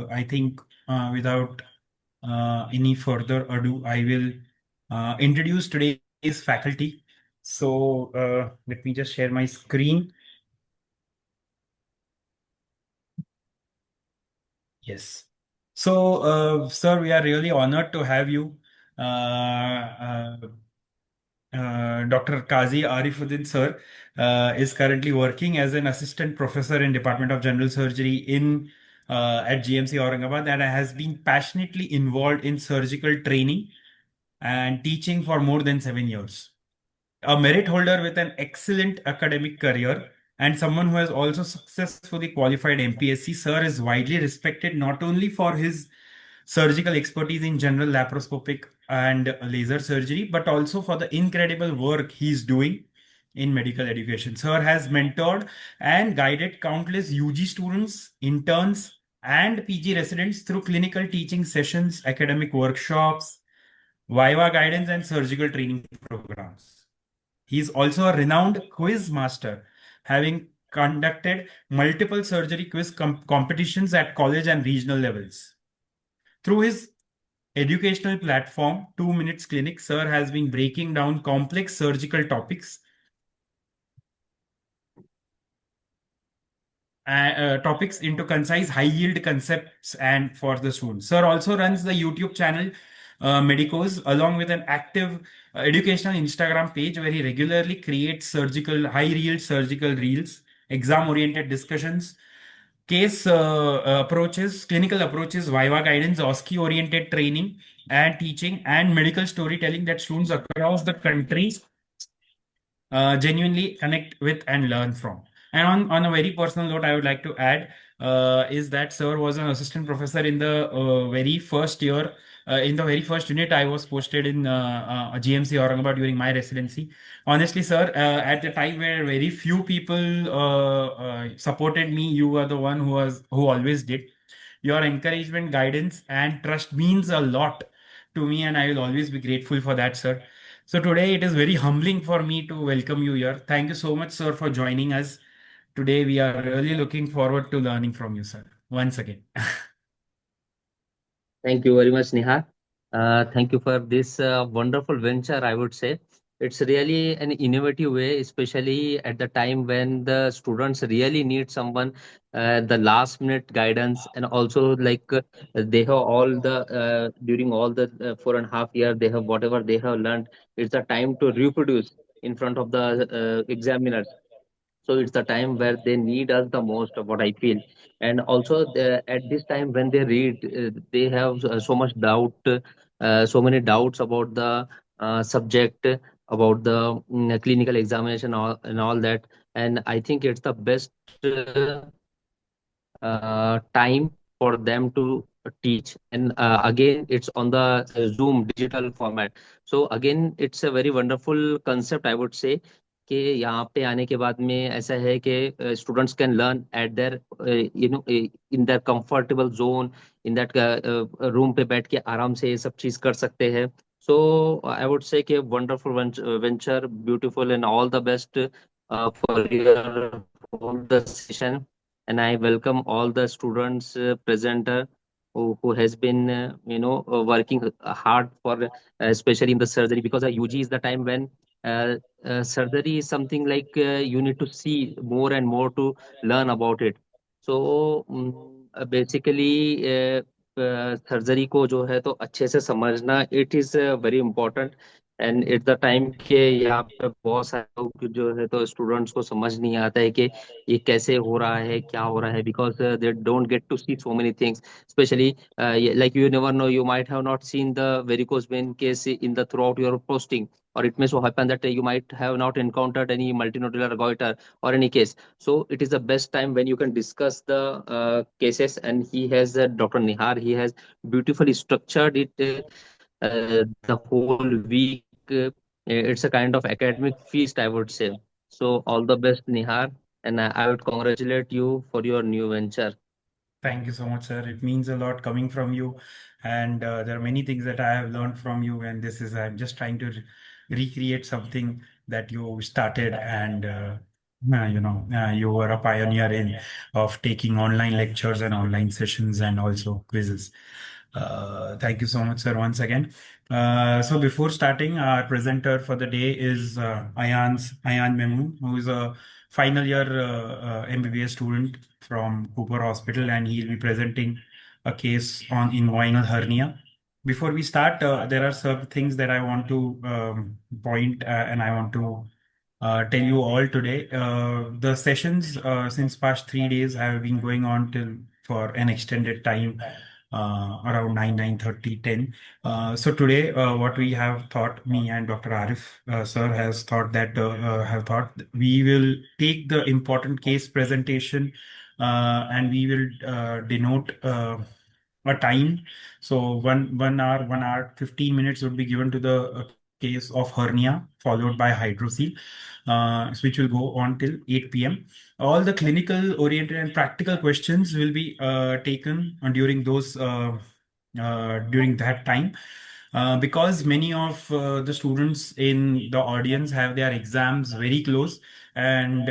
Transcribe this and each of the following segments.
I think without any further ado, I will introduce today's faculty. So let me just share my screen. Yes. So, sir, we are really honored to have you. Dr. Kazi Arifuddin sir is currently working as an assistant professor in Department of General Surgery in at GMC Aurangabad and has been passionately involved in surgical training and teaching for more than 7 years. A merit holder with an excellent academic career and someone who has also successfully qualified MPSC, sir is widely respected not only for his surgical expertise in general laparoscopic and laser surgery, but also for the incredible work he's doing in medical education. Sir has mentored and guided countless UG students, interns, and PG residents through clinical teaching sessions, academic workshops, Viva guidance, and surgical training programs. He is also a renowned quiz master, having conducted multiple surgery quiz competitions at college and regional levels. Through his educational platform, 2 Minutes Clinic, Sir has been breaking down complex surgical topics into concise, high yield concepts and for the students. Sir also runs the YouTube channel Medicos along with an active educational Instagram page where he regularly creates high yield surgical reels, exam oriented discussions, case approaches, clinical approaches, Viva guidance, OSCE oriented training and teaching, and medical storytelling that students across the country genuinely connect with and learn from. And on a very personal note, I would like to add is that Sir was an assistant professor in the very first year. In the very first unit, I was posted in GMC Aurangabad during my residency. Honestly, sir, at the time where very few people supported me, you were the one who always did. Your encouragement, guidance, and trust means a lot to me, and I will always be grateful for that, sir. So today it is very humbling for me to welcome you here. Thank you so much, sir, for joining us. Today we are really looking forward to learning from you, sir. Once again. Thank you very much, Neha. Thank you for this wonderful venture, I would say. It's really an innovative way, especially at the time when the students really need someone, the last minute guidance, and also they have all the during all the 4.5 years, they have whatever they have learned. It's the time to reproduce in front of the examiners. So it's the time where they need us the most, what I feel. And also at this time when they read, they have so much doubt, so many doubts about the subject, about the clinical examination, and all that. And I think it's the best time for them to teach. And again, it's on the Zoom digital format. So again, it's a very wonderful concept, I would say, कि यहाँ पे आने के बाद में ऐसा है कि students can learn at their in their comfortable zone, in that room पे बैठ के आराम से ये सब चीज कर सकते हैं. सो आई वुड से कि wonderful venture, beautiful, and all the best for your all the session. And I welcome all the students present, who has been working hard for especially in the surgery, because UG is the time when surgery is something like you need to see more and more to learn about it. So basically surgery को जो है तो अच्छे से समझना, it is very important. And it's the time के यहाँ पे बहुत सारे लोग जो है तो स्टूडेंट्स को समझ नहीं आता है कि ये कैसे हो रहा है, क्या हो रहा है, because they don't get to see so many things. Especially, like you never know, you might have not seen the varicose vein case in the throughout your posting, or it may so happen that you might have not encountered any multinodular goiter or any case. So it is the best time when you can discuss the cases. And he has Dr. Nihar, he has beautifully structured it, the whole week. It's a kind of academic feast, I would say. So all the best, Nihar, and I would congratulate you for your new venture. Thank you so much, sir. It means a lot coming from you. And there are many things that I have learned from you. And I'm just trying to recreate something that you started. And You were a pioneer in of taking online lectures and online sessions and also quizzes. Thank you so much, sir, once again. So before starting, our presenter for the day is Ayan Memoon, who is a final year MBBS student from Cooper Hospital, and he'll be presenting a case on inguinal hernia. Before we start, there are some things that I want to point and I want to tell you all today. The sessions since past 3 days have been going on till for an extended time, around 9:30, 10. So today, what we have thought, me and Dr. Arif sir has thought that have thought we will take the important case presentation and we will denote a time. So 1 hour, 15 minutes would be given to the case of hernia, followed by hydrocele, which will go on till 8 p.m. All the clinical oriented and practical questions will be taken during that time. Because many of the students in the audience have their exams very close, and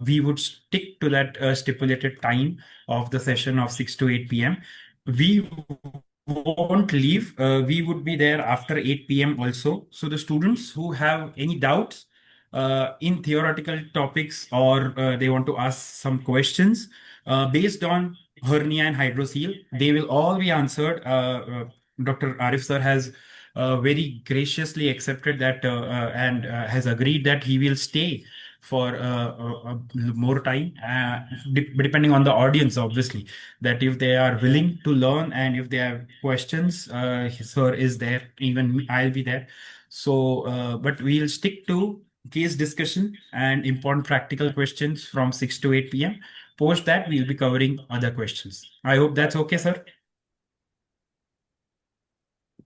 we would stick to that stipulated time of the session of 6 to 8 p.m. We won't leave. We would be there after 8 p.m. also. So the students who have any doubts in theoretical topics, or they want to ask some questions based on hernia and hydrocele, they will all be answered. Dr. Arif sir has very graciously accepted that and has agreed that he will stay for more time, depending on the audience, obviously, that if they are willing to learn and if they have questions, sir is there, even I'll be there. So, but we'll stick to case discussion and important practical questions from 6 to 8 p.m. Post that, we'll be covering other questions. I hope that's okay, sir.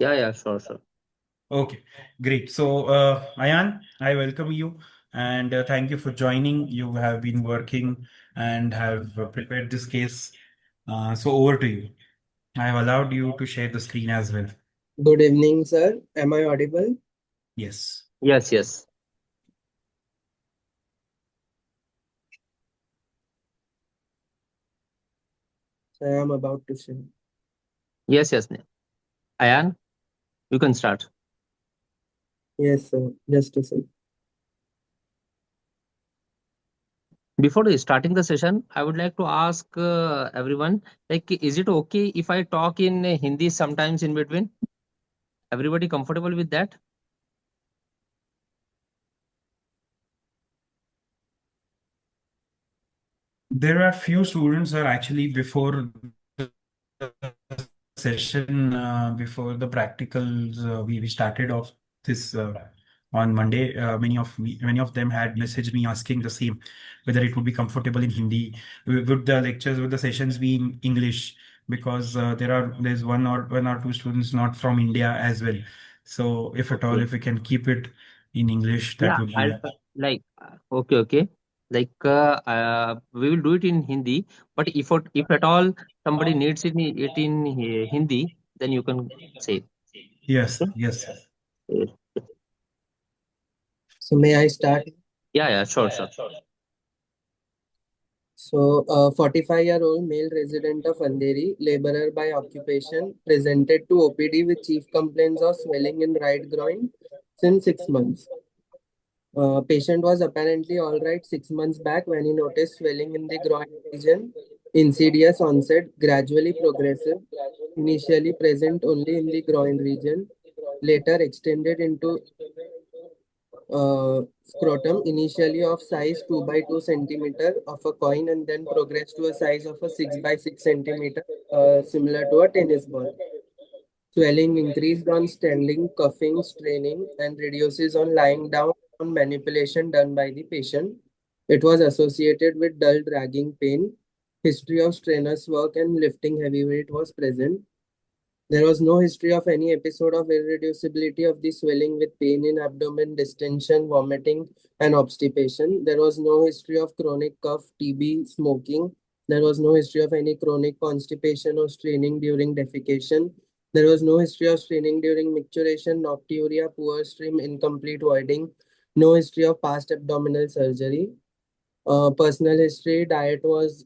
Yeah, yeah, sure, sure. Okay, great. So, Ayan, I welcome you and thank you for joining. You have been working and have prepared this case. So, over to you. I have allowed you to share the screen as well. Good evening, sir. Am I audible? Yes. Yes, yes. So I am about to say. Yes, yes, Neil. Ayan, you can start. Yes, sir. Just a second. Before starting the session, I would like to ask everyone, like, is it okay if I talk in Hindi sometimes in between? Everybody comfortable with that? There are few students are actually before the session, before the practicals, we started off this on Monday. Many of them had messaged me asking the same, whether it would be comfortable in Hindi. Would the lectures, would the sessions be in English? Because there's one or two students not from India as well. So if at all, Okay. if we can keep it in English, that Yeah, would I'll be. like okay, okay. Like we will do it in Hindi, but if at all somebody needs it in Hindi, then you can say. Yes, Okay? yes. Yes. So may I start? Yeah, yeah, sure, sure. So, a 45-year-old male resident of Andheri, laborer by occupation, presented to OPD with chief complaints of swelling in right groin since 6 months. Patient was apparently all right 6 months back when he noticed swelling in the groin region, insidious onset, gradually progressive, initially present only in the groin region, later extended into scrotum, initially of size 2 by 2 centimeter of a coin and then progressed to a size of a 6 by 6 centimeter, similar to a tennis ball. Swelling increased on standing, coughing, straining, and reduces on lying down on manipulation done by the patient. It was associated with dull dragging pain. History of strenuous work and lifting heavy weight was present. There was no history of any episode of irreducibility of the swelling with pain in abdomen, distension, vomiting, and obstipation. There was no history of chronic cough, TB, smoking. There was no history of any chronic constipation or straining during defecation. There was no history of straining during micturition, nocturia, poor stream, incomplete voiding. No history of past abdominal surgery. Personal history, diet was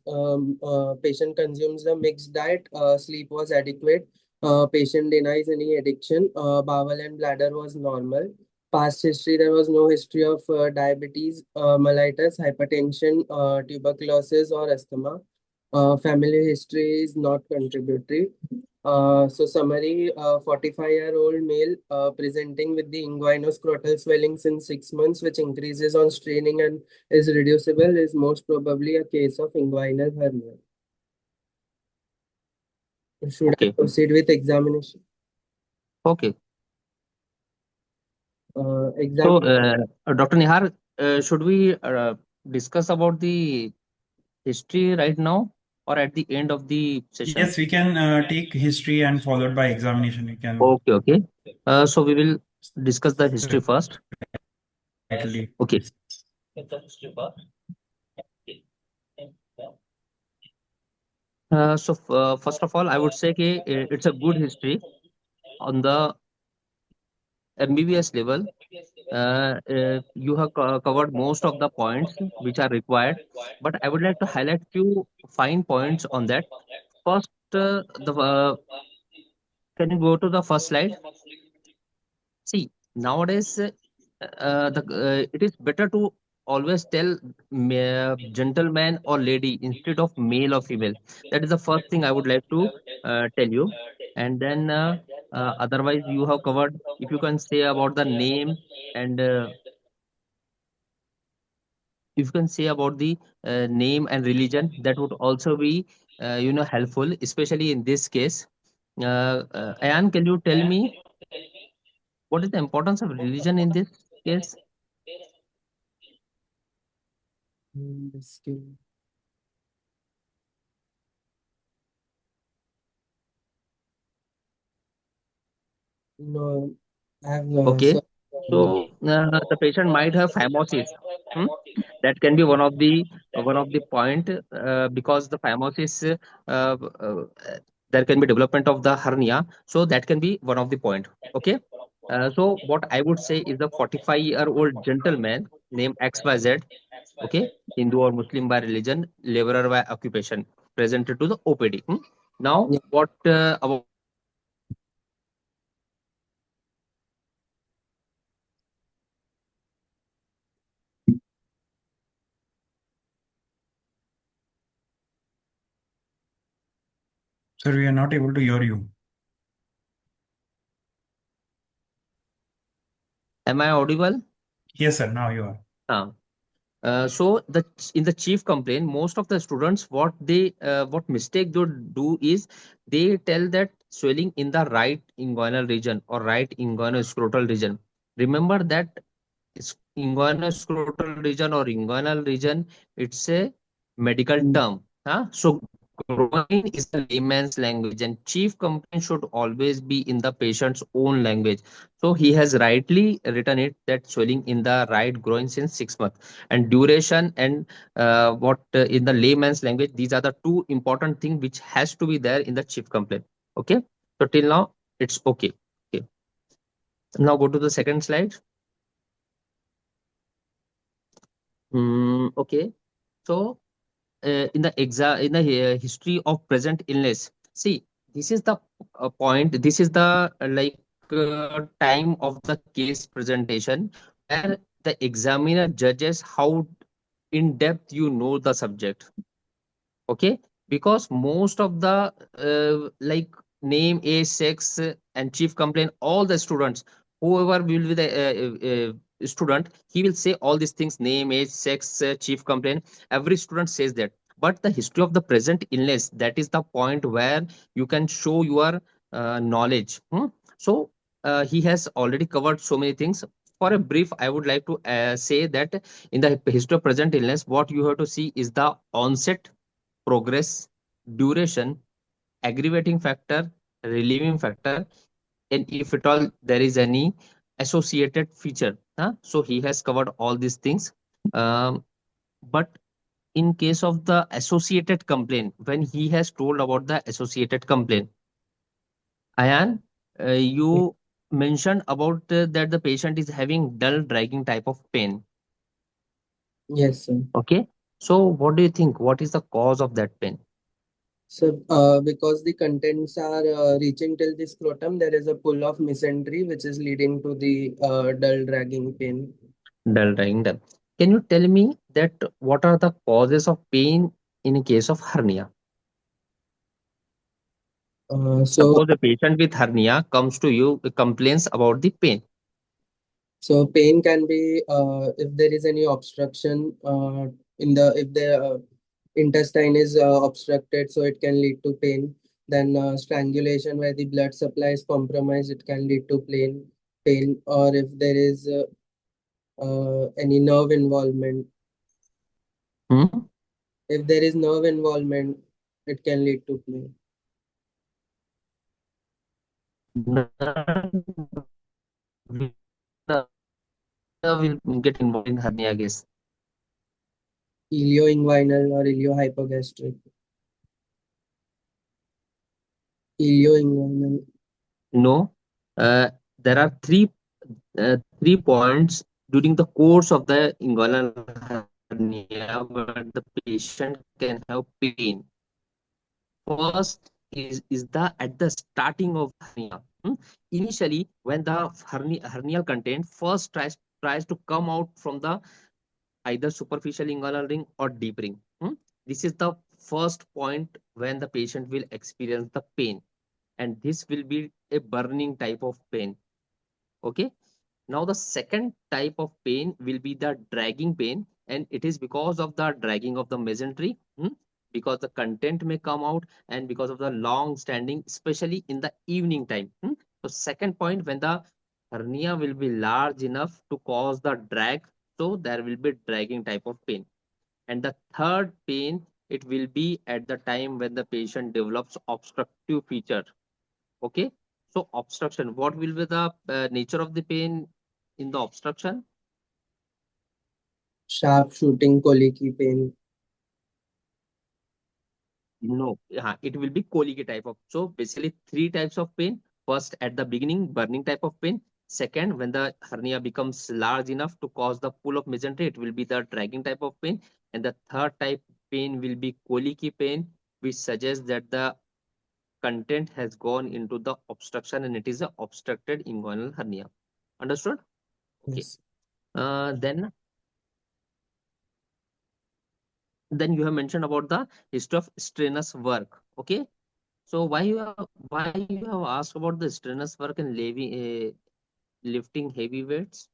patient consumes a mixed diet, sleep was adequate, patient denies any addiction, bowel and bladder was normal. Past history, there was no history of diabetes, mellitus, hypertension, tuberculosis, or asthma. Family history is not contributory. So summary, 45-year-old male presenting with the inguinoscrotal swelling since 6 months, which increases on straining and is reducible, is most probably a case of inguinal hernia. Should I Okay. proceed with examination? Okay. So, Exam. Dr. Nihar, should we discuss about the history right now or at the end of the session? Yes, we can take history and followed by examination. We can Okay, okay. So we will discuss the history first. certainly. Okay. First of all, I would say it's a good history on the MBBS level. You have covered most of the points which are required, but I would like to highlight few fine points on that. First, the can you go to the first slide? See, nowadays, it is better to always tell gentleman or lady instead of male or female. That is the first thing I would like to tell you. And then, otherwise, you have covered. If you can say about the name and if you can say about the name and religion, that would also be helpful, especially in this case. Ayan, can you tell me what is the importance of religion in this case? Skin. No, I have Okay. so, So the patient might have phimosis. Hmm? That can be one of the point because the phimosis there can be development of the hernia. So that can be one of the point. Okay. So what I would say is the 45-year-old gentleman named XYZ. Okay, Hindu or Muslim by religion, laborer by occupation, presented to the OPD. Hmm? Now, yeah. what about Sir, we are not able to hear you. am I audible? Yes, sir. Now you are. Uh, so in the chief complaint, most of the students what mistake they do is they tell that swelling in the right inguinal region or right inguinoscrotal region. Remember that inguinoscrotal region or inguinal region, it's a medical Mm. term. Huh? So groin is a layman's language, and chief complaint should always be in the patient's own language. So he has rightly written it that swelling in the right groin since 6 months, and duration and what in the layman's language. These are the two important things which has to be there in the chief complaint. Okay. So till now it's okay. Okay. Now go to the second slide. Okay. So in the history of present illness, see, this is the point. This is the time of the case presentation where the examiner judges how in depth you know the subject. Okay, because most of the name, age, sex, and chief complaint, all the students, whoever will be the student, he will say all these things: name, age, sex, chief complaint. Every student says that. But the history of the present illness, that is the point where you can show your knowledge. So he has already covered so many things. For a brief, I would like to say that in the history of present illness, what you have to see is the onset, progress, duration, aggravating factor, relieving factor, and if at all there is any associated feature. So he has covered all these things. But in case of the associated complaint, when he has told about the associated complaint, Ayan, you mentioned about that the patient is having dull dragging type of pain. Yes, sir. Okay. So what do you think? What is the cause of that pain? So, because the contents are reaching till the scrotum, there is a pull of mesentery, which is leading to the dull dragging pain. Dull dying them. Can you tell me that what are the causes of pain in a case of hernia? So, Suppose a patient with hernia comes to you, complains about the pain. so pain can be if there is any obstruction in the if the intestine is obstructed, so it can lead to pain. Then strangulation where the blood supply is compromised, it can lead to pain. Or if there is any nerve involvement, Hmm? if there is nerve involvement, it can lead to pain. Will get involved in hernia, I guess. Ilioinguinal or iliohypogastric. Ilioinguinal. No. Uh, there are three points during the course of the inguinal hernia where the patient can have pain. First is the at the starting of hernia. Initially, when the hernial content first tries to come out from the either superficial inguinal ring or deep ring. This is the first point when the patient will experience the pain, and this will be a burning type of pain. Okay. Now the second type of pain will be the dragging pain, and it is because of the dragging of the mesentery, because the content may come out, and because of the long standing, especially in the evening time. So second point, when the hernia will be large enough to cause the drag, so there will be dragging type of pain. And the third pain, it will be at the time when the patient develops obstructive feature. Okay. So obstruction, what will be the nature of the pain in the obstruction? Sharp shooting colicky pain. No, it will be colic type of. So basically three types of pain. First, at the beginning, burning type of pain. Second, when the hernia becomes large enough to cause the pull of mesentery, it will be the dragging type of pain. And the third type pain will be colicky pain, which suggests that the content has gone into the obstruction and it is a obstructed inguinal hernia. Understood? Okay. Yes. Then you have mentioned about the history of strenuous work. Okay. So why you have asked about the strenuous work and lifting heavy weights?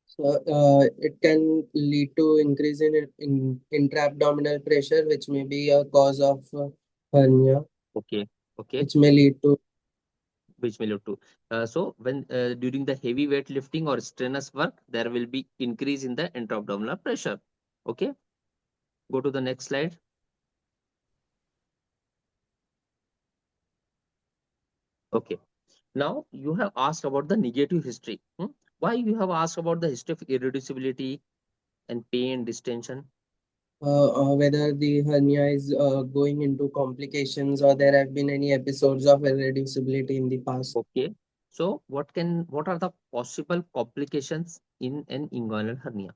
So it can lead to increase in intra-abdominal pressure, which may be a cause of hernia, Okay, okay, which may lead to. which will lead to. So when during the heavy weight lifting or strenuous work, there will be increase in the intra-abdominal pressure. Okay, go to the next slide. Okay, now you have asked about the negative history. Why you have asked about the history of irreducibility and pain distension? Whether the hernia is going into complications or there have been any episodes of irreducibility in the past. Okay. So what are the possible complications in an inguinal hernia?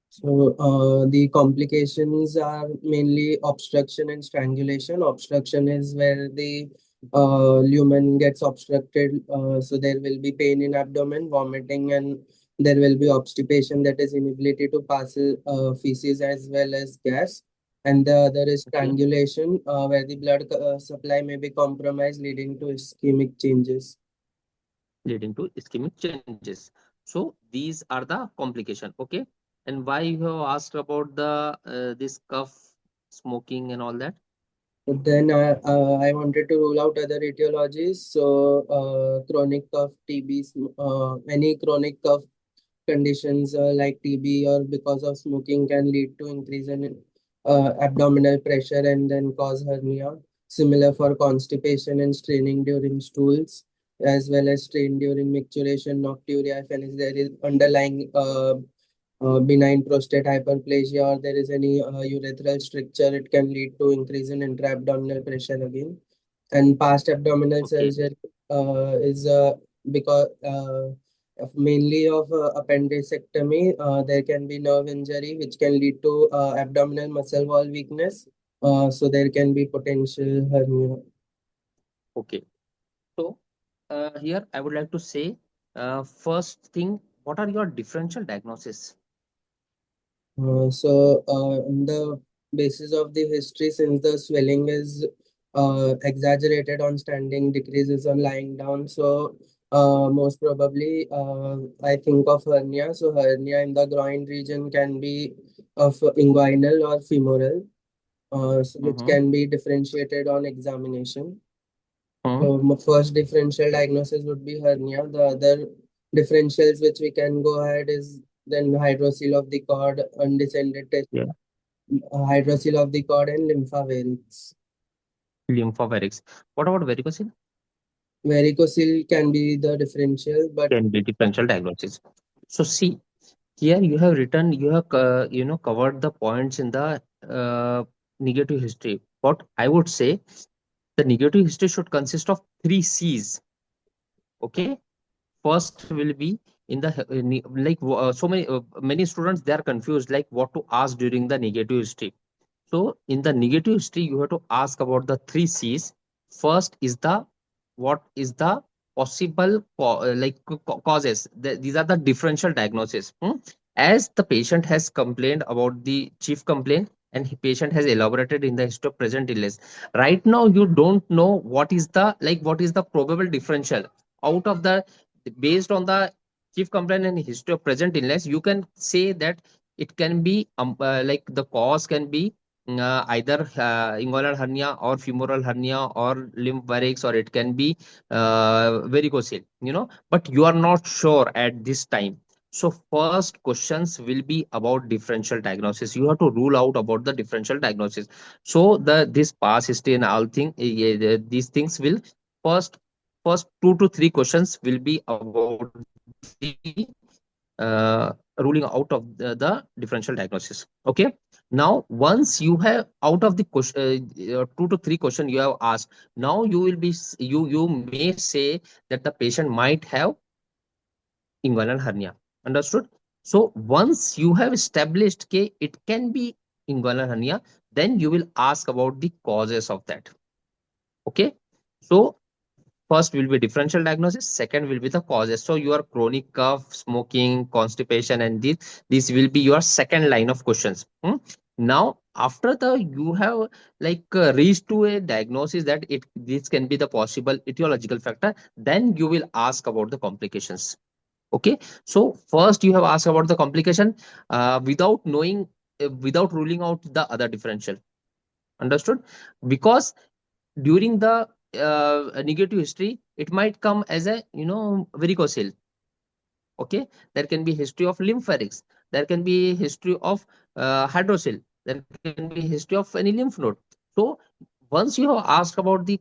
So the complications are mainly obstruction and strangulation. Obstruction is where the lumen gets obstructed, so there will be pain in abdomen, vomiting, and there will be obstipation, that is inability to pass feces as well as gas. And the other is Okay. strangulation, where the blood supply may be compromised, leading to ischemic changes. Leading to ischemic changes. So these are the complication. Okay. And why you have asked about the this cough, smoking and all that? But then I wanted to rule out other etiologies. So chronic cough, TB, any chronic cough conditions like TB or because of smoking can lead to increase in abdominal pressure and then cause hernia. Similar for constipation and straining during stools, as well as strain during micturition, nocturia. If there is underlying benign prostate hyperplasia or there is any urethral stricture, it can lead to increase in intra-abdominal pressure again. And past abdominal Okay. surgery is because mainly of appendicectomy. There can be nerve injury, which can lead to abdominal muscle wall weakness. So there can be potential hernia. Okay. So here I would like to say, first thing, what are your differential diagnosis? On the basis of the history, since the swelling is exaggerated on standing, decreases on lying down, so most probably I think of hernia. So hernia in the groin region can be of inguinal or femoral, which Mm-hmm. can be differentiated on examination. Hmm. So first differential diagnosis would be hernia. The other differentials which we can go ahead is then hydrocele of the cord, undescended test, Yeah. hydrocele of the cord, and lymphavarix. Lymphovarix. What about varicocele? Varicocele can be the differential, but Can be differential diagnosis. So see, here you have written, you have covered the points in the negative history. What I would say, the negative history should consist of three C's. Okay, first will be in the many students, they are confused like what to ask during the negative history. So in the negative history, you have to ask about the three C's. First is the what is the possible causes. These are the differential diagnosis. As the patient has complained about the chief complaint, and patient has elaborated in the history of present illness. Right now, you don't know what is the probable differential out of the, based on the chief complaint and history of present illness. You can say that it can be the cause can be either inguinal hernia or femoral hernia or lymph varix, or it can be varicocele, but you are not sure at this time. So first questions will be about differential diagnosis. You have to rule out about the differential diagnosis. So this past history and all these things will first first 2 to 3 questions will be about the ruling out of the differential diagnosis. Okay. Now, once you have out of the question, 2 to 3 questions you have asked, now you will be you may say that the patient might have inguinal hernia. Understood? So once you have established that it can be inguinal hernia, then you will ask about the causes of that. Okay. So first will be differential diagnosis, second will be the causes. So your chronic cough, smoking, constipation, and this will be your second line of questions. Now, after the you have reached to a diagnosis that this can be the possible etiological factor, then you will ask about the complications. Okay. So first you have asked about the complication without knowing, without ruling out the other differential. Understood? Because during the negative history, it might come as a varicocele. Okay, there can be history of lymphatic, there can be history of hydrocele, there can be history of any lymph node. So once you have asked about the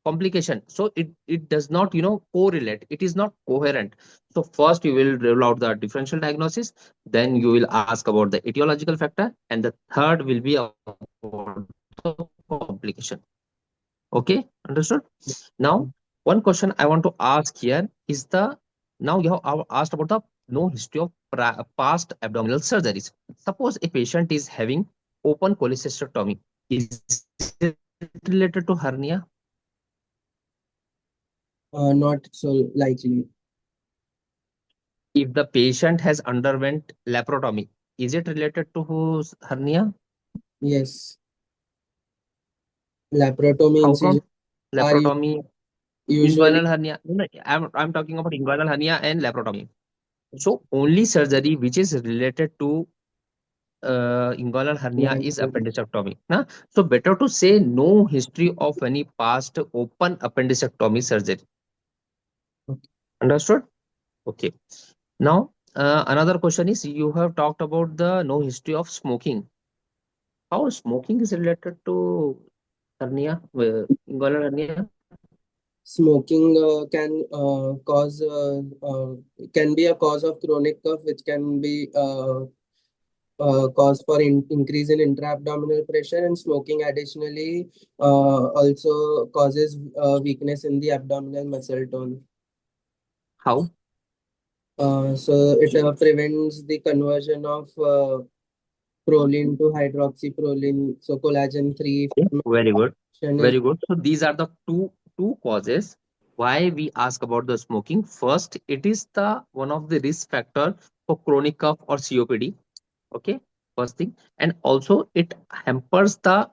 complication, so it does not correlate, it is not coherent. So first you will rule out the differential diagnosis, then you will ask about the etiological factor, and the third will be about the complication. Okay, understood? Now, one question I want to ask here is now you have asked about the no history of past abdominal surgeries. Suppose a patient is having open cholecystectomy. Is it related to hernia? Not so likely. If the patient has underwent laparotomy, is it related to hernia? Yes, laparotomy How incisions come? are Laparotomy, usually inguinal hernia. No, I'm talking about inguinal hernia and laparotomy. So only surgery which is related to inguinal hernia is inguinal. appendicectomy. Nah? So better to say no history of any past open appendicectomy surgery. Okay. Understood? Okay. Now, another question is you have talked about the no history of smoking. How smoking is related to hernia, inguinal hernia? Smoking can be a cause of chronic cough, which can be cause for increase in intra-abdominal pressure, and smoking additionally also causes weakness in the abdominal muscle tone. How? So it prevents the conversion of proline to hydroxyproline, so collagen 3 Okay, very good. fermentation is Very good. So these are the two causes why we ask about the smoking. First, it is the one of the risk factor for chronic cough or COPD. Okay, first thing, and also it hampers the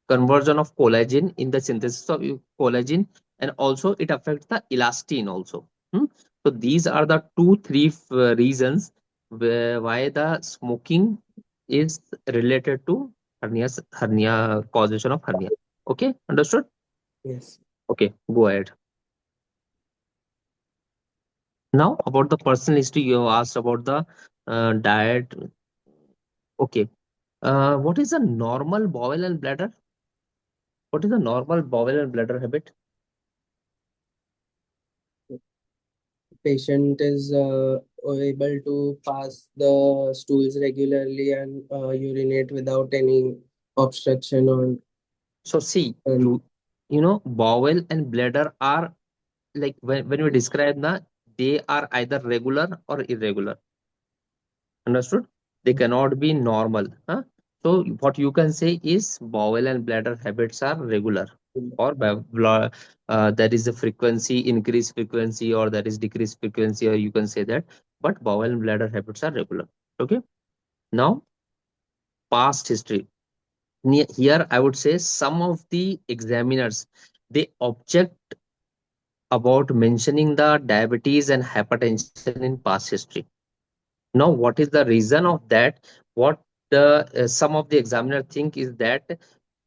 conversion of collagen in the synthesis of collagen, and also it affects the elastin also. Hmm? So these are the two three reasons why the smoking is related to hernia causation of hernia. Okay, understood. yes. Okay, go ahead. Now about the personal history, you have asked about the diet. Okay, what is a normal bowel and bladder? What is a normal bowel and bladder habit? Patient is able to pass the stools regularly and urinate without any obstruction or So see, um, bowel and bladder are like when we describe they are either regular or irregular. Understood? They cannot be normal. Huh? So what you can say is bowel and bladder habits are regular, or there is a frequency, increased frequency, or there is decreased frequency, or you can say that. But bowel and bladder habits are regular. Okay. Now, past history. Here, I would say some of the examiners they object about mentioning the diabetes and hypertension in past history. Now, what is the reason of that? What some of the examiner think is that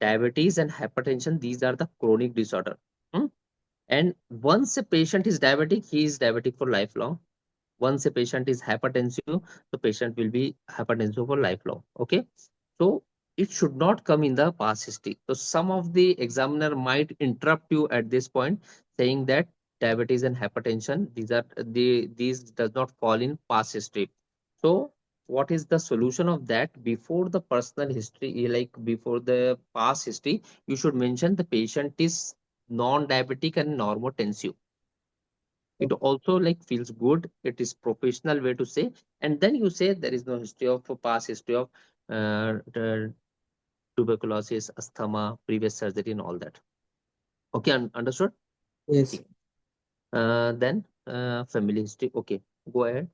diabetes and hypertension, these are the chronic disorder. Hmm? And once a patient is diabetic, he is diabetic for lifelong. Once a patient is hypertensive, the patient will be hypertensive for lifelong. Okay, so it should not come in the past history. So some of the examiner might interrupt you at this point, saying that diabetes and hypertension, these does not fall in past history. So what is the solution of that? Before the personal history, like before the past history, you should mention the patient is non-diabetic and normotensive. It also like feels good, it is professional way to say, and then you say there is no history of past history of the tuberculosis, asthma, previous surgery and all that. Okay, understood. yes. ठीक. Then family history. Okay, go ahead.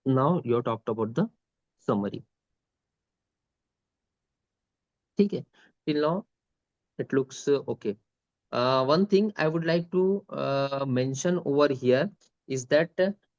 Now you talked about the summary. Okay, till now it looks okay. One thing I would like to mention over here is that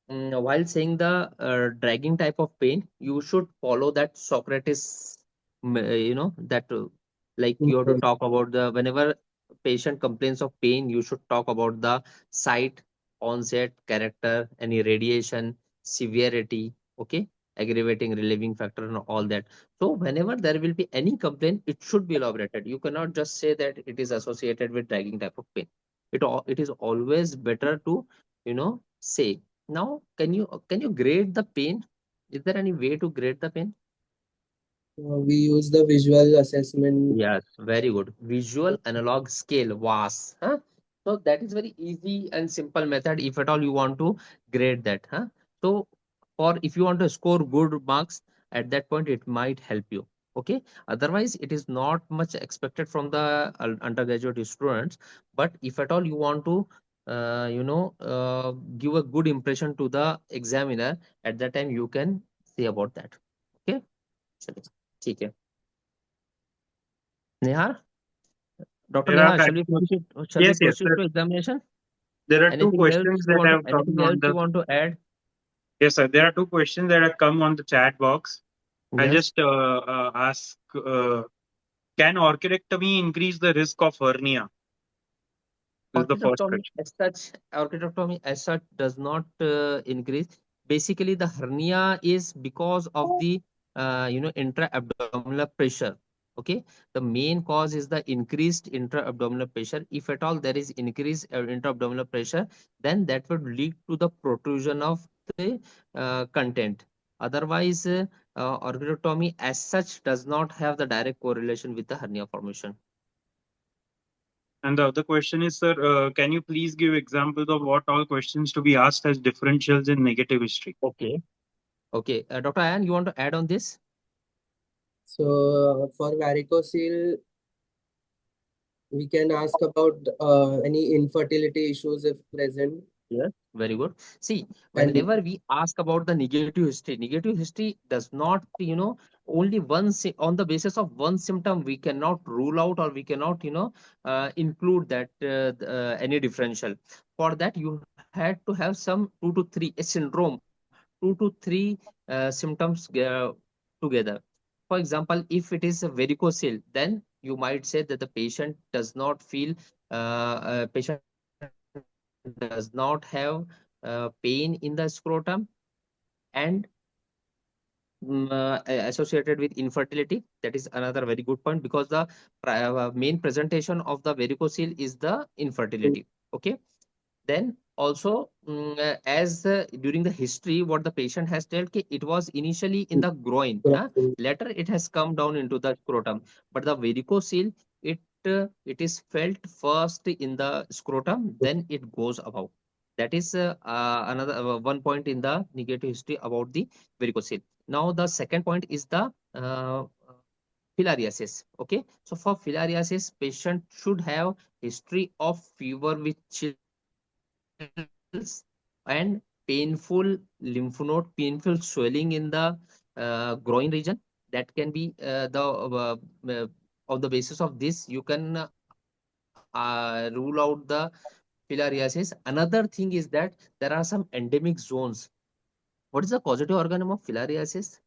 while saying the dragging type of pain, you should follow that Socrates, that like you have to Mhm. talk about the whenever patient complains of pain, you should talk about the site, onset, character, any radiation, severity, okay, aggravating, relieving factor, and all that. So whenever there will be any complaint, it should be elaborated. You cannot just say that it is associated with dragging type of pain. It is always better to say. Now, can you grade the pain? Is there any way to grade the pain? We use the visual assessment. Yes, very good. Visual analog scale VAS. Huh? So that is very easy and simple method if at all you want to grade that. Huh? So for if you want to score good marks at that point, it might help you. Okay. Otherwise, it is not much expected from the undergraduate students. But if at all you want to, give a good impression to the examiner, at that time you can say about that. Okay. चलिए, ठीक है. Neha? Dr. There are Neha, actually, shall we yes, yes, proceed to examination? there are two questions that have come Anything else on you the, want to add? yes, sir. There are two questions that have come on the chat box. I'll Yes. just ask, can orchidectomy increase the risk of hernia? This is the first question. Orchidectomy as such does not increase. Basically, the hernia is because of the intra-abdominal pressure. Okay, the main cause is the increased intra-abdominal pressure. If at all there is increased intra-abdominal pressure, then that would lead to the protrusion of the content. Otherwise, orchidectomy as such does not have the direct correlation with the hernia formation. And the other question is, sir, can you please give examples of what all questions to be asked as differentials in negative history? Okay. Okay. Dr. Ayan, you want to add on this? So for varicocele, we can ask about any infertility issues if present. Yes. Very good. See, And whenever we ask about the negative history does not, only on the basis of one symptom, we cannot rule out or we cannot, include that any differential. For that, you had to have some two to three, a syndrome, two to three symptoms together. For example, if it is a varicocele, then you might say that the patient does not feel, patient does not have pain in the scrotum and associated with infertility. That is another very good point because the main presentation of the varicocele is the infertility. Okay. Then also, as during the history, what the patient has told, it was initially in the groin. Huh? Later, it has come down into the scrotum. But the varicocele, it is felt first in the scrotum, then it goes above. That is another one point in the negative history about the varicocele. Now, the second point is the filariasis. Okay, so for filariasis, patient should have history of fever with and painful lymph node, painful swelling in the groin region. That can be the on the basis of this, you can rule out the filariasis. Another thing is that there are some endemic zones. What is the causative organ of filariasis?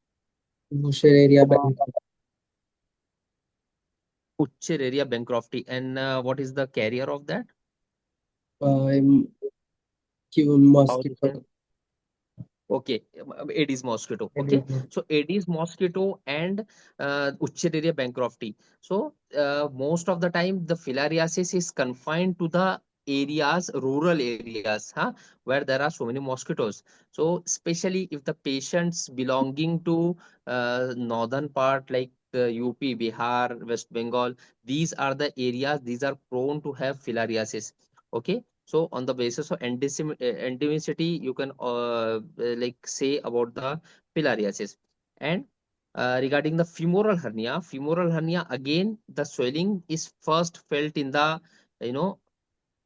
Busheraria Ucheraria bancrofti. And what is the carrier of that? How to say? mosquito. Okay, Aedes mosquito. Okay, so Aedes mosquito and Ucheriria bancrofti. So most of the time, the filariasis is confined to the areas, rural areas, huh, where there are so many mosquitoes. So especially if the patients belonging to northern part like UP, Bihar, West Bengal, these are the areas. These are prone to have filariasis. Okay, so on the basis of endemicity, you can like say about the filariasis. And regarding the femoral hernia again, the swelling is first felt in the,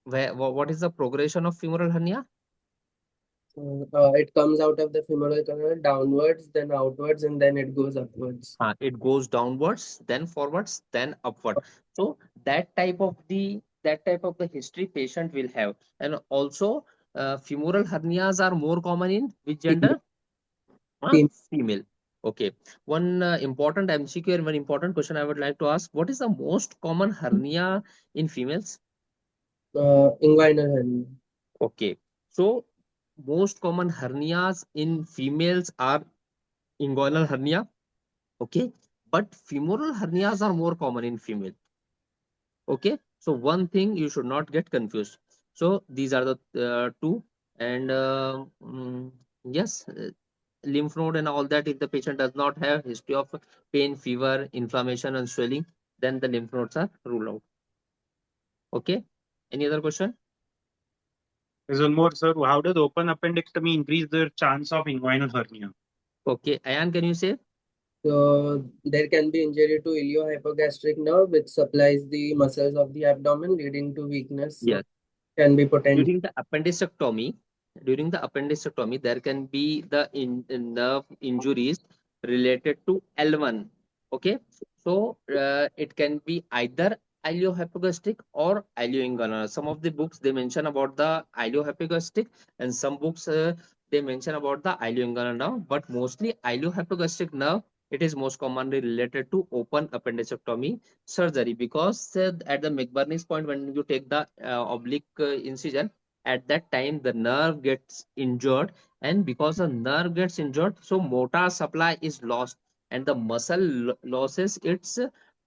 what is the progression of femoral hernia? It comes out of the femoral canal downwards, then outwards, and then it goes upwards. It goes downwards, then forwards, then upward. So that type of the history patient will have. And also, femoral hernias are more common in which Female, gender? Female. Okay. One important MCQ and one important question I would like to ask: what is the most common hernia in females? inguinal hernia. Okay. So most common hernias in females are inguinal hernia. Okay. But femoral hernias are more common in female. Okay, so one thing you should not get confused. So these are the two. And yes, lymph node and all that, if the patient does not have history of pain, fever, inflammation and swelling, then the lymph nodes are ruled out. Okay, any other question? There's one more, sir. How does open appendectomy increase the chance of inguinal hernia? Okay, Ayan, can you say? So there can be injury to iliohypogastric nerve, which supplies the muscles of the abdomen, leading to weakness. So Yes. can be potential. During the appendectomy, there can be the nerve injuries related to L1. Okay, so it can be either iliohypogastric or ilioinguinal. Some of the books they mention about the iliohypogastric, and some books they mention about the ilioinguinal nerve. But mostly iliohypogastric nerve, it is most commonly related to open appendectomy surgery, because at the McBurney's point, when you take the oblique incision, at that time the nerve gets injured, and because the nerve gets injured, so motor supply is lost and the muscle loses its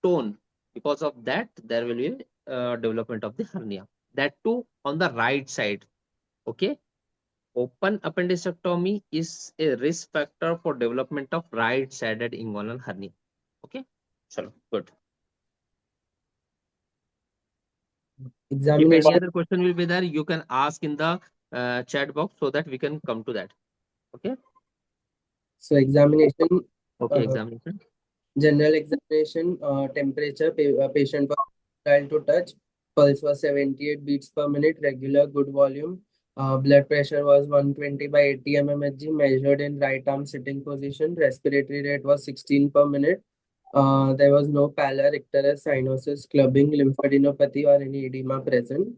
tone. Because of that, there will be development of the hernia, that too on the right side. Okay, open appendectomy is a risk factor for development of right sided inguinal hernia. Okay, so good. If any Examination. other question will be there, you can ask in the chat box so that we can come to that. Okay. So examination. Okay. Uh, Examination. General examination. Temperature. Patient was trial to touch. Pulse was 78 beats per minute. Regular. Good volume. Blood pressure was 120 by 80 mmHg measured in right arm sitting position. Respiratory rate was 16 per minute. There was no pallor, icterus, cyanosis, clubbing, lymphadenopathy, or any edema present.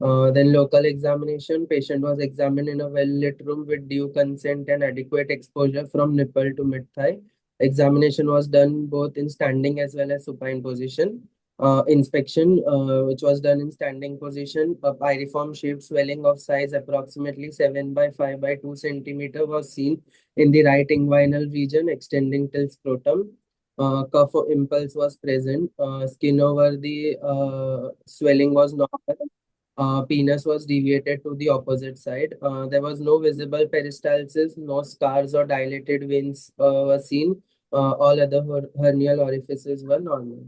Then local examination, patient was examined in a well-lit room with due consent and adequate exposure from nipple to mid-thigh. Examination was done both in standing as well as supine position. Inspection, which was done in standing position, a piriform shaped swelling of size approximately 7 by 5 by 2 centimeter was seen in the right inguinal region extending till scrotum. Cough impulse was present. Skin over the swelling was normal. Penis was deviated to the opposite side. There was no visible peristalsis, no scars or dilated veins were seen. All other hernial orifices were normal.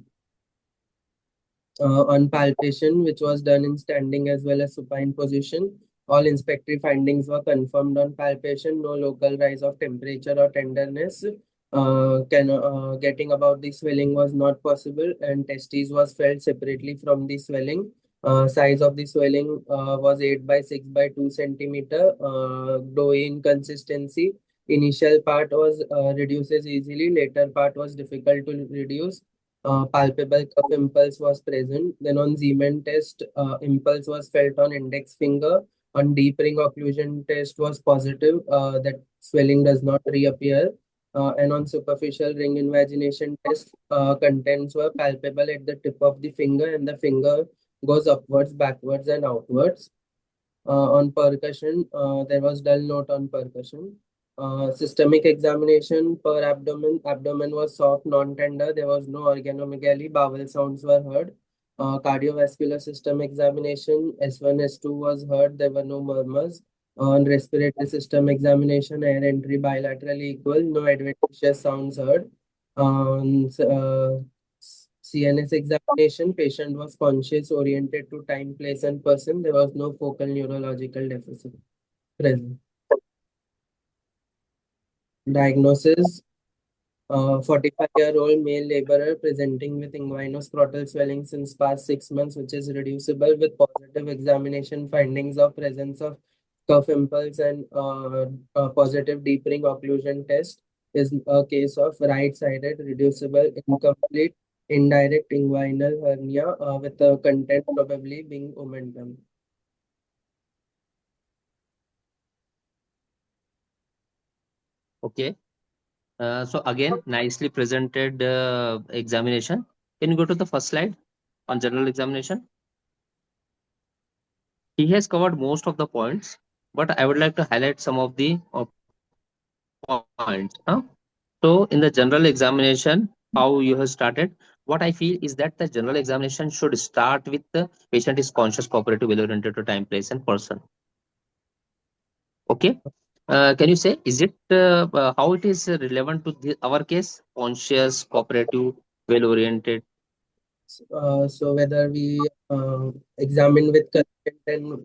On palpation, which was done in standing as well as supine position, all inspectory findings were confirmed on palpation. No local rise of temperature or tenderness. Getting about the swelling was not possible, and testes was felt separately from the swelling. Size of the swelling was 8 by 6 by 2 centimeter. Doughy inconsistency. Initial part was reduces easily. Later part was difficult to reduce. Palpable cuff impulse was present. Then on Zeeman test, impulse was felt on index finger. On deep ring occlusion test was positive. That swelling does not reappear. And on superficial ring invagination test, contents were palpable at the tip of the finger, and the finger goes upwards, backwards, and outwards. On percussion, there was dull note on percussion. Systemic examination per abdomen. Abdomen was soft, non-tender. There was no organomegaly. Bowel sounds were heard. Cardiovascular system examination. S1, S2 was heard. There were no murmurs. On respiratory system examination, air entry bilaterally equal. No adventitious sounds heard. On CNS examination, patient was conscious, oriented to time, place, and person. There was no focal neurological deficit present. Diagnosis: 45-year-old male laborer presenting with inguinoscrotal swelling since past 6 months, which is reducible with positive examination findings of presence of cuff impulse and positive deep ring occlusion test, is a case of right-sided reducible incomplete indirect inguinal hernia with the content probably being omentum. Okay. So again, nicely presented examination. Can you go to the first slide on general examination? He has covered most of the points, but I would like to highlight some of the points. So in the general examination, how you have started, what I feel is that the general examination should start with the patient is conscious, cooperative, well oriented to time, place, and person. Okay. Can you say, is it how it is relevant to our case? Conscious, cooperative, well oriented. So whether we examine with consent and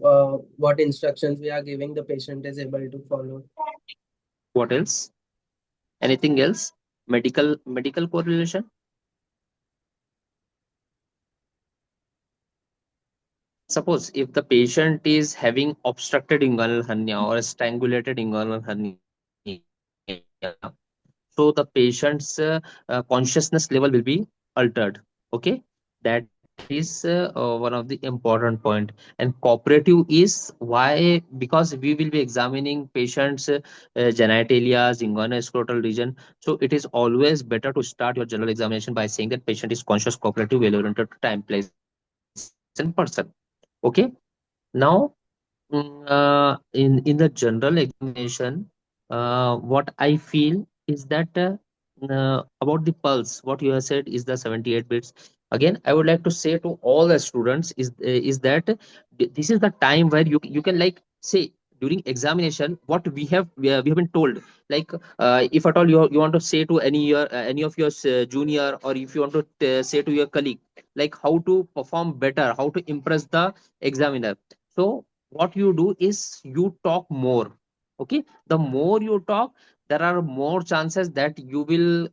what instructions we are giving, the patient is able to follow. What else? Anything else? Medical correlation. Suppose if the patient is having obstructed inguinal hernia or strangulated inguinal hernia, so the patient's consciousness level will be altered. Okay, that is one of the important point. And cooperative is why, because we will be examining patients genitalia, inguinoscrotal region. So it is always better to start your general examination by saying that patient is conscious, cooperative, well oriented to time, place, and person. Okay. Now, in the general examination, what I feel is that about the pulse, what you have said is the 78 beats. Again, I would like to say to all the students is that this is the time where you can like say during examination, what we have been told, like if at all you want to say to any of your junior, or if you want to say to your colleague, like how to perform better, how to impress the examiner. So what you do is you talk more. Okay, the more you talk, there are more chances that you will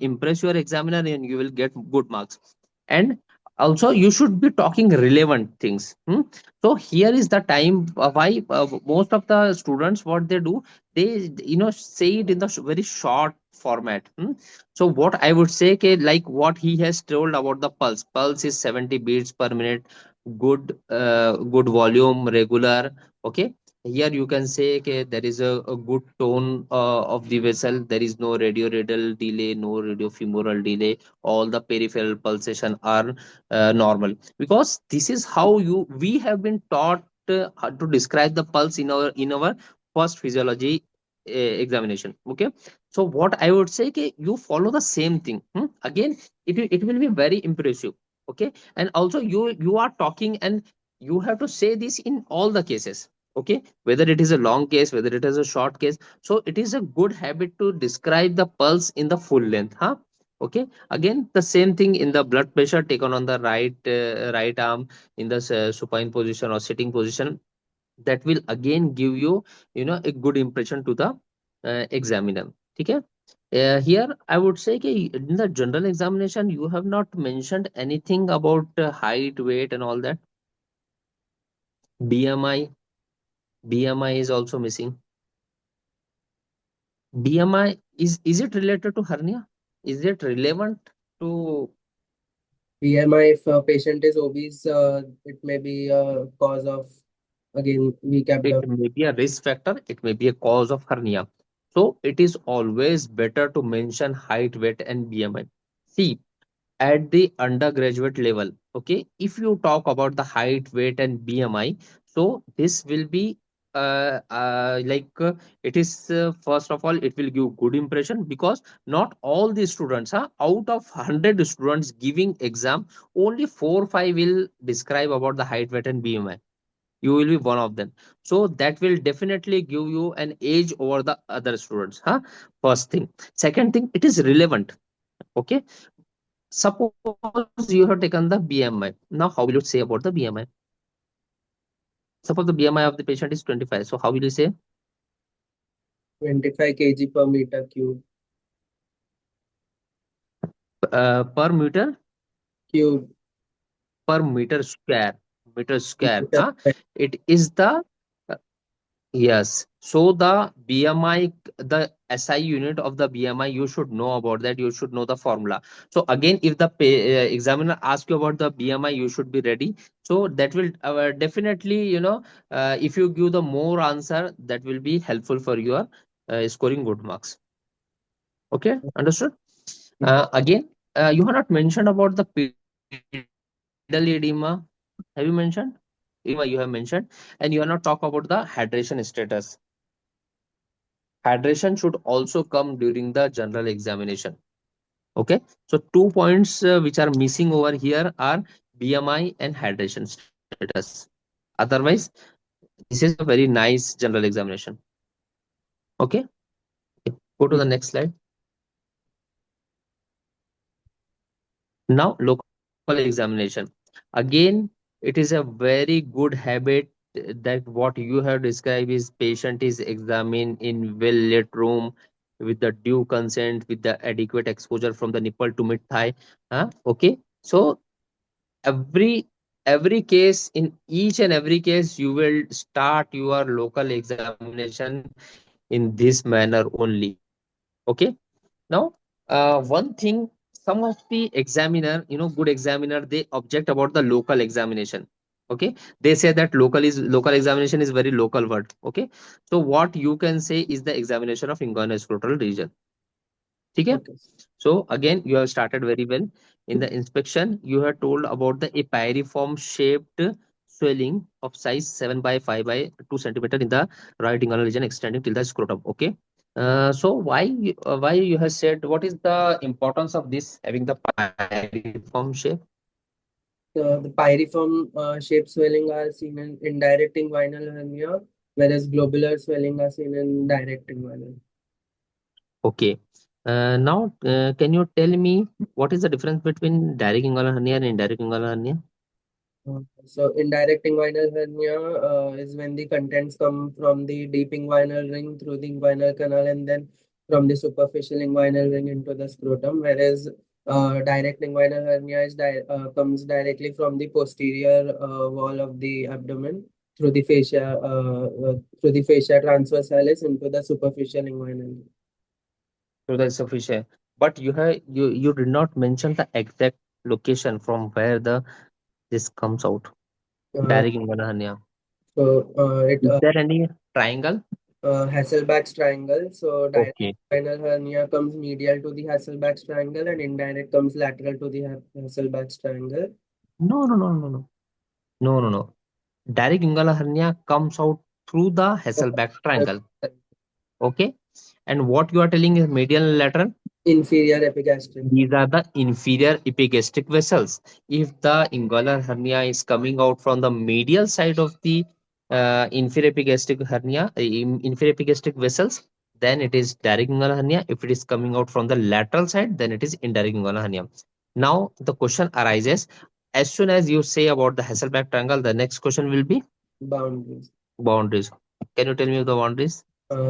impress your examiner and you will get good marks. And also you should be talking relevant things. So here is the time, why most of the students, what they do, they say it in the very short format. So what I would say, okay, like what he has told about the pulse is 70 beats per minute, good volume, regular. Okay, here you can say, okay, there is a good tone of the vessel, there is no radioradial delay, no radiofemoral delay, all the peripheral pulsation are normal, because this is how we have been taught how to describe the pulse in our first physiology examination. Okay, so what I would say, okay, you follow the same thing. Again, it will be very impressive. Okay, and also you are talking, and you have to say this in all the cases. Okay, whether it is a long case, whether it is a short case, so it is a good habit to describe the pulse in the full length. Okay, again the same thing in the blood pressure taken on the right arm in the supine position or sitting position, that will again give you a good impression to the examiner. Okay, here I would say, in the general examination you have not mentioned anything about height, weight and all that. BMI is also missing. BMI, is it related to hernia? Is it relevant to? BMI, if a patient is obese, it may be a cause of, again, weak It abdomen. may be a risk factor, it may be a cause of hernia. So it is always better to mention height, weight, and BMI. See, at the undergraduate level, okay, if you talk about the height, weight, and BMI, so this will be it is first of all, it will give good impression, because not all the students, out of 100 students giving exam, only 4 5 will describe about the height, weight, and BMI. You will be one of them, so that will definitely give you an edge over the other students. First thing. Second thing, it is relevant. Okay, suppose you have taken the BMI. Now how will you say about the BMI? Suppose the BMI of the patient is 25, so how will you say? 25 kg per meter cube. Per meter? Cube. Per meter square. Meter square. Meter square. It is the yes. So the BMI, the SI unit of the BMI, you should know about that. You should know the formula. So again, if the examiner asks you about the BMI, you should be ready. So that will definitely, if you give the more answer, that will be helpful for your scoring good marks. Okay, understood? Again, you have not mentioned about the pedal edema. Have you mentioned? Edema you have mentioned, and you have not talked about the hydration status. Hydration should also come during the general examination. Okay, so 2 points which are missing over here are BMI and hydration status. Otherwise, this is a very nice general examination. Okay, go to the next slide. Now local examination. Again, it is a very good habit that what you have described is patient is examined in well lit room with the due consent, with the adequate exposure from the nipple to mid thigh. Okay, so every case, in each and every case, you will start your local examination in this manner only. Okay, now one thing, some of the examiner, good examiner, they object about the local examination. Okay, they say that local examination is very local word. Okay, so what you can say is the examination of inguinal region. Okay, Okay. so again, you have started very well. In the inspection, you have told about the pyriform shaped swelling of size 7 by 5 by 2 centimeter in the right inguinal region extending till the scrotum. Okay. So why you have said, what is the importance of this having the pyriform shape? The pyriform shape swelling are seen in indirect inguinal hernia, whereas globular swelling are seen in direct inguinal. Okay. Now, can you tell me what is the difference between direct inguinal hernia and indirect inguinal hernia? So indirect inguinal hernia is when the contents come from the deep inguinal ring through the inguinal canal and then from the superficial inguinal ring into the scrotum, whereas direct inguinal hernia comes directly from the posterior wall of the abdomen through the fascia transversalis into the superficial inguinal ring. So that's sufficient. But you did not mention the exact location from where the this comes out. Uh, Direct inguinal hernia. so it Is there any triangle? Hasselback's triangle. So direct Okay. spinal hernia comes medial to the Hasselback's triangle and indirect comes lateral to the Hasselback's triangle. No, no, no, no, no. No, no, no. Direct inguinal hernia comes out through the Hasselback triangle. Okay. And what you are telling is medial and lateral? Inferior epigastric. These are the inferior epigastric vessels. If the inguinal hernia is coming out from the medial side of the inferior epigastric hernia, inferior epigastric vessels, then it is direct inguinal hernia. If it is coming out from the lateral side, then it is indirect inguinal hernia. Now the question arises: as soon as you say about the Hasselbalch triangle, the next question will be Boundaries. boundaries. Can you tell me the boundaries?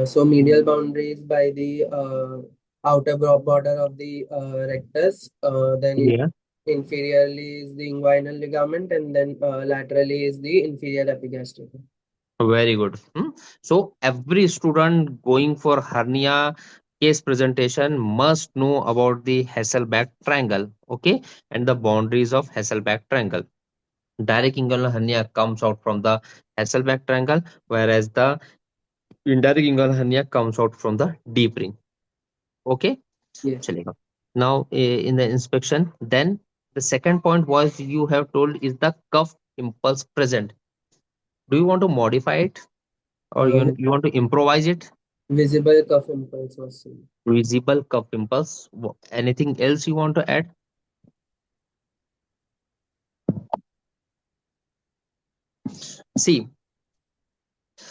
So medial boundaries by the outer border of the rectus. Yeah. Inferiorly is the inguinal ligament, and then laterally is the inferior epigastric. Very good. So every student going for hernia case presentation must know about the Hasselbalch triangle, okay, and the boundaries of Hasselbalch triangle. Direct inguinal hernia comes out from the Hasselbalch triangle, whereas the indirect inguinal hernia comes out from the deep ring. Okay, Yes. chalega. Now in the inspection, then the second point was you have told is the cuff impulse present. Do you want to modify it or Uh, you want to improvise it? Visible cuff impulse was seen. Visible cuff impulse. Anything else you want to add? See,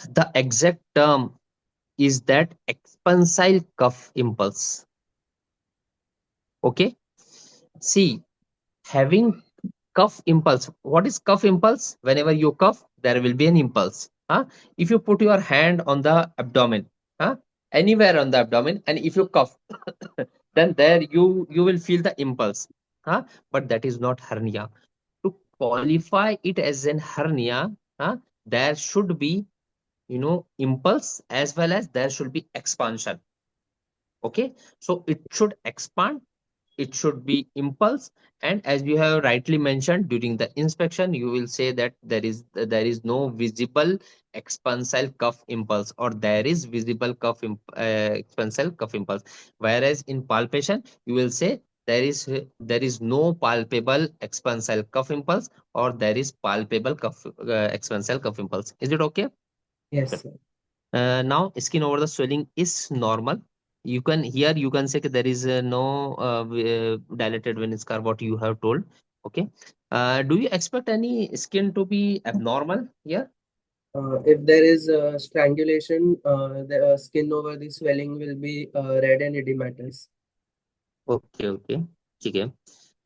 the exact term is that expansile cuff impulse. Okay. See, having cuff impulse. What is cuff impulse? Whenever you cuff, there will be an impulse. Huh? If you put your hand on the abdomen, huh? Anywhere on the abdomen, and if you cuff, then there you will feel the impulse. Huh? But that is not hernia. To qualify it as an hernia, there should be impulse as well as there should be expansion. Okay, so it should expand, it should be impulse, and as you have rightly mentioned during the inspection, you will say that there is no visible expansile cuff impulse or there is visible expansile cuff impulse, whereas in palpation you will say there is no palpable expansile cuff impulse or there is palpable expansile cuff impulse. Is it okay? Yes, sir. Now skin over the swelling is normal. You can say that there is no dilated vein scar what you have told. Okay. Do you expect any skin to be abnormal here? If there is strangulation, the skin over the swelling will be red and edematous. Okay, okay. Okay.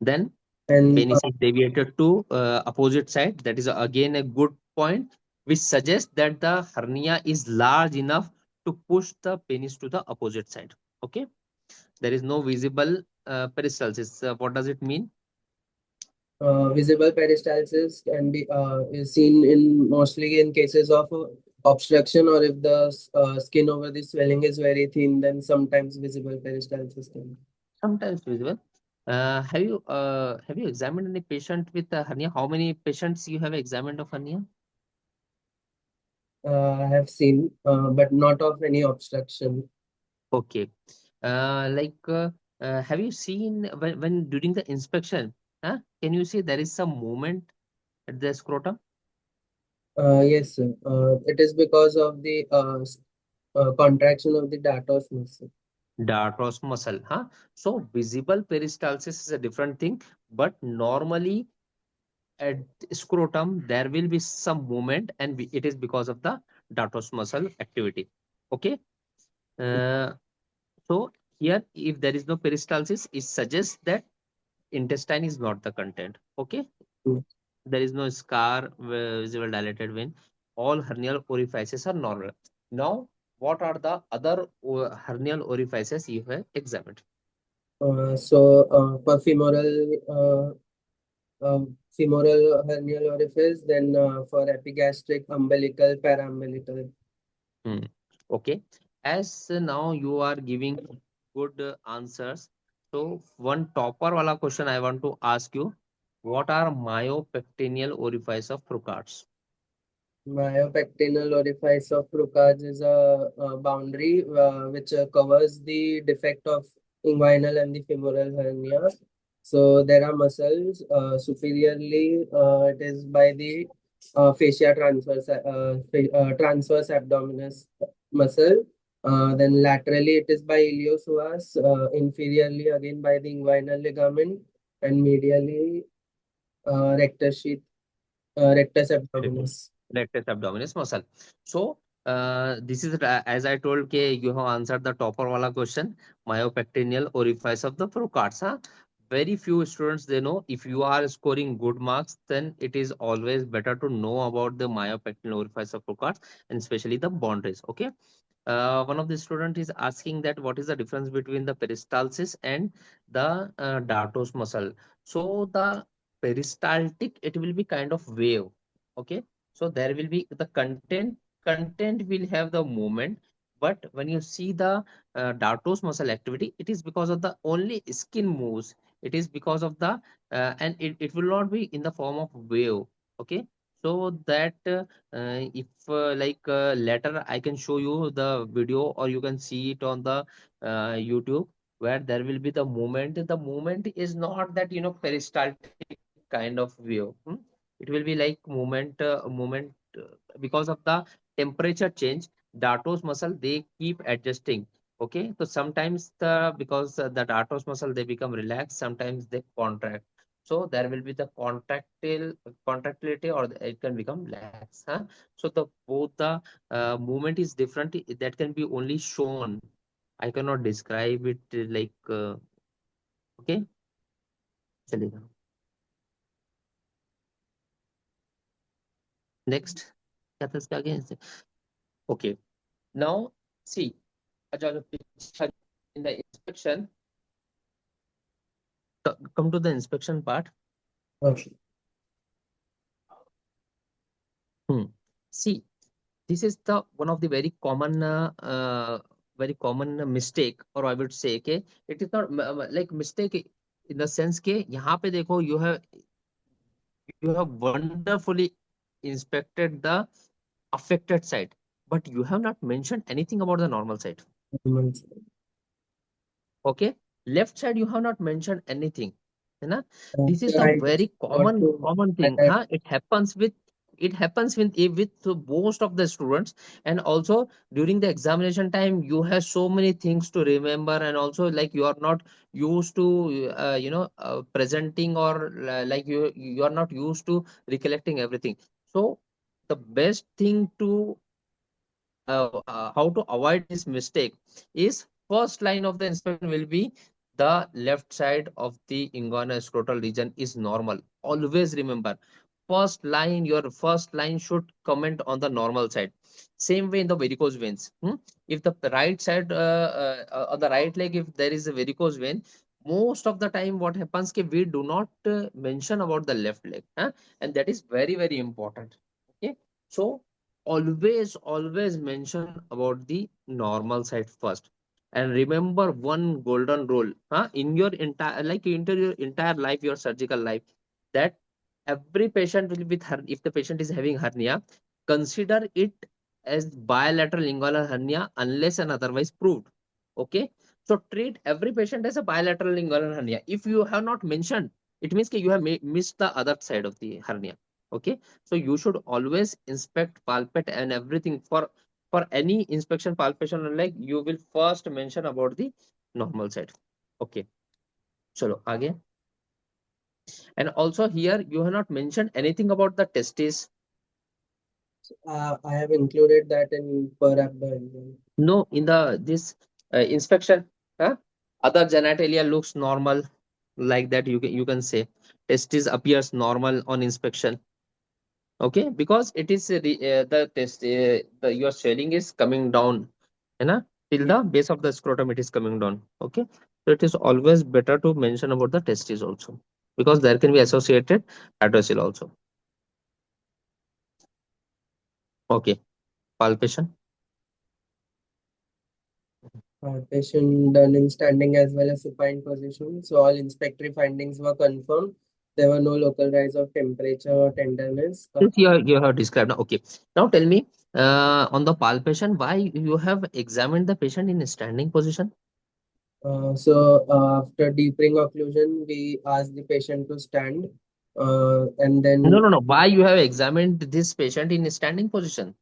Then And penis is deviated to opposite side. That is again a good point, which suggests that the hernia is large enough to push the penis to the opposite side. Okay. There is no visible peristalsis. What does it mean? visible peristalsis can be is seen in mostly in cases of obstruction, or if the skin over the swelling is very thin, then sometimes visible peristalsis can. Sometimes visible. Have you examined any patient with hernia? How many patients you have examined of hernia? I have seen, but not of any obstruction. Okay. Like, have you seen when during the inspection? Can you see there is some movement at the scrotum? Yes, sir. It is because of the contraction of the dartos muscle. Dartos muscle. So visible peristalsis is a different thing, but normally at scrotum there will be some movement and it is because of the dartos muscle activity. Okay. So here, if there is no peristalsis, it suggests that intestine is not the content. Okay. Mm. There is no scar, visible dilated vein. All hernial orifices are normal. Now, what are the other hernial orifices you have examined? For femoral hernial orifice, then for epigastric, umbilical, paraumbilical. Okay. As now you are giving good answers. So one topper wala question I want to ask you. What are myopectineal orifice of Prukards? Myopectinal orifice of Prukards is a boundary which covers the defect of inguinal and the femoral hernia. So there are muscles superiorly. It is by the fascia transverse abdominis muscle. Then laterally it is by iliopsoas. Inferiorly again by the inguinal ligament, and medially rectus sheath, rectus abdominis. Rectus abdominis muscle. So this is as I told ke you have answered the topper wala question. Myopectineal orifice of the Prukards. Huh? Very few students they know. If you are scoring good marks, then it is always better to know about the myopectineal orifice of Prukards, and especially the boundaries. Okay. One of the student is asking that what is the difference between the peristalsis and the dartos muscle. So the peristaltic, it will be kind of wave. Okay. So there will be the content will have the movement, but when you see the dartos muscle activity, it is because of the only skin moves. It is because of the and it will not be in the form of wave. Okay. So that if later I can show you the video, or you can see it on the YouTube, where there will be the movement. The movement is not that peristaltic kind of view. It will be like movement because of the temperature change. Dartos muscle they keep adjusting. Okay, so sometimes because the dartos muscle they become relaxed, sometimes they contract. So there will be the contractility, or it can become lax. Huh? So the both the movement is different. That can be only shown. I cannot describe it okay. चलेगा. Next. क्या था इसके आगे? Okay. Now see. In the inspection, come to the inspection part. Okay. See, this is the one of the very common mistake, or I would say okay, it is not like mistake in the sense के यहाँ पे देखो you have wonderfully inspected the affected side, but you have not mentioned anything about the normal side. Okay, left side you have not mentioned anything. है ना? This is the I very just want to common thing. add. Huh? It happens with most of the students, and also during the examination time you have so many things to remember, and also like you are not used to presenting, or like you are not used to recollecting everything. So the best thing to how to avoid this mistake is first line of the inspection will be the left side of the inguinal region is normal. Always remember, your first line should comment on the normal side. Same way in the varicose veins. If the right side on the right leg, if there is a varicose vein, most of the time what happens ke we do not mention about the left leg, and that is very very important. Okay, so always mention about the normal side first, and remember one golden rule in your entire entire life, your surgical life, that every patient will with her if the patient is having hernia, consider it as bilateral inguinal hernia unless and otherwise proved. Okay, so treat every patient as a bilateral inguinal hernia. If you have not mentioned, it means that you have missed the other side of the hernia. Okay, so you should always inspect, palpate, and everything. For any inspection, palpation, and like you will first mention about the normal side. Okay, chalo again. And also here you have not mentioned anything about the testes. I have included that in per abdomen. No, in the this inspection, huh? Other genitalia looks normal, like that. You can say testis appears normal on inspection. Okay, because it is the test your swelling is coming down, you know, till the base of the scrotum it is coming down. Okay, so it is always better to mention about the testes also, because there can be associated hydrocele also. Okay, palpation. Patient done in standing as well as supine position. So all inspectory findings were confirmed. There were no local rise of temperature or tenderness. Yes, you have described now. Okay, now tell me, on the palpation, why you have examined the patient in a standing position? After deep ring occlusion, we asked the patient to stand, and No, then no, no. Why you have examined this patient in a standing position?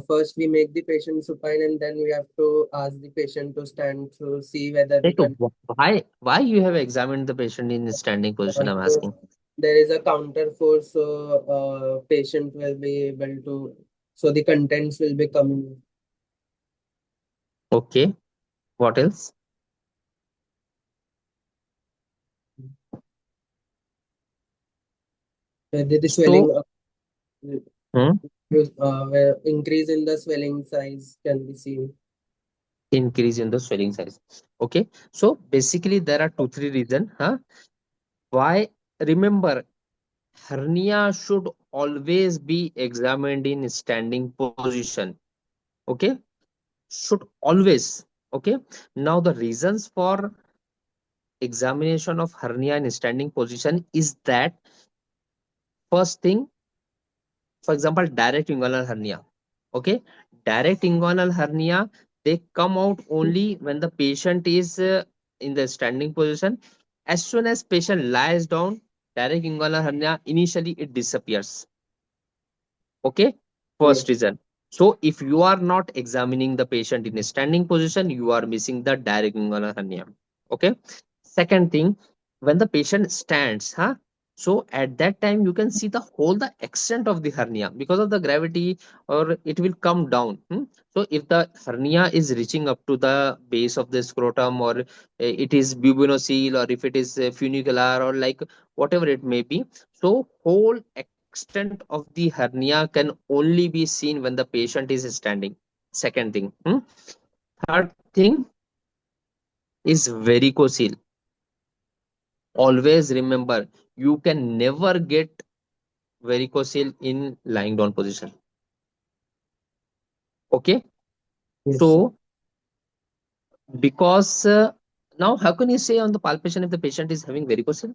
first we make the patient supine, and then we have to ask the patient to stand to see whether the Like, why you have examined the patient in a standing position? I'm so asking. there is a counter force, so patient will be able to, so the contents will be coming. Okay. What else? The So, swelling, hmm, where increase in the swelling size can be seen. increase in the swelling size. Okay. So basically, there are two, three reasons. Huh? Why? Remember, hernia should always be examined in standing position. Okay. Should always. Okay. Now the reasons for examination of hernia in standing position is that, first thing, for example, direct inguinal hernia. Okay, direct inguinal hernia, they come out only when the patient is in the standing position. As soon as patient lies down, direct inguinal hernia initially it disappears. Okay, first Yes, reason. So if you are not examining the patient in a standing position, you are missing the direct inguinal hernia. Okay, second thing, when the patient stands, huh, so at that time you can see the whole the extent of the hernia because of the gravity, or it will come down. So if the hernia is reaching up to the base of the scrotum, or it is bubonocele, or if it is funicular, or like whatever it may be, so whole extent of the hernia can only be seen when the patient is standing. Second thing. Third thing is varicocele. Always remember, you can never get varicocele in lying down position. Okay, yes, sir. so because now how can you say on the palpation if the patient is having varicocele?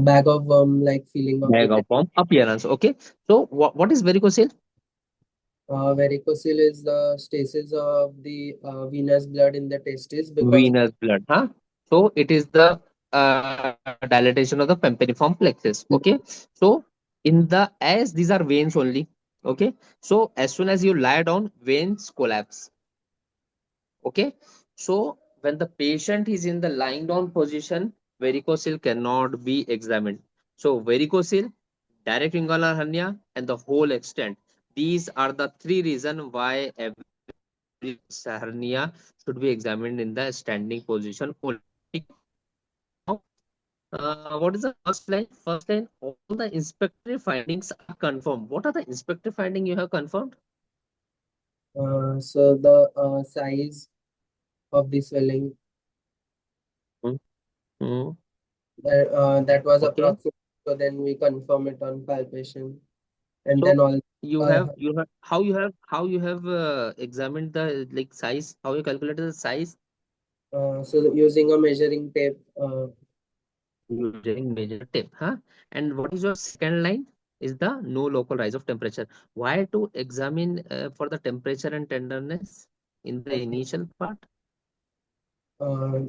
Bag of worm like feeling of the Bag of form appearance. Okay, so what is varicocele? varicocele is the stasis of the venous blood in the testes because Venous blood, huh? So it is the dilatation of the pampiniform plexus. Okay, so in the, as these are veins only. Okay, so as soon as you lie down, veins collapse. Okay, so when the patient is in the lying down position, varicocele cannot be examined. So varicocele, direct inguinal hernia, and the whole extent. These are the three reasons why every hernia should be examined in the standing position only. Now, what is the first line? First line, all the inspectory findings are confirmed. What are the inspectory findings you have confirmed? so the size of the swelling Mm, mm, that was okay. approximate. So then we confirm it on palpation, and So then all. Uh, you have how you have examined the like size, how you calculated the size so using a measuring tape, using major tape, huh? And what is your second line? Is the no local rise of temperature. Why to examine for the temperature and tenderness in the initial part? uh,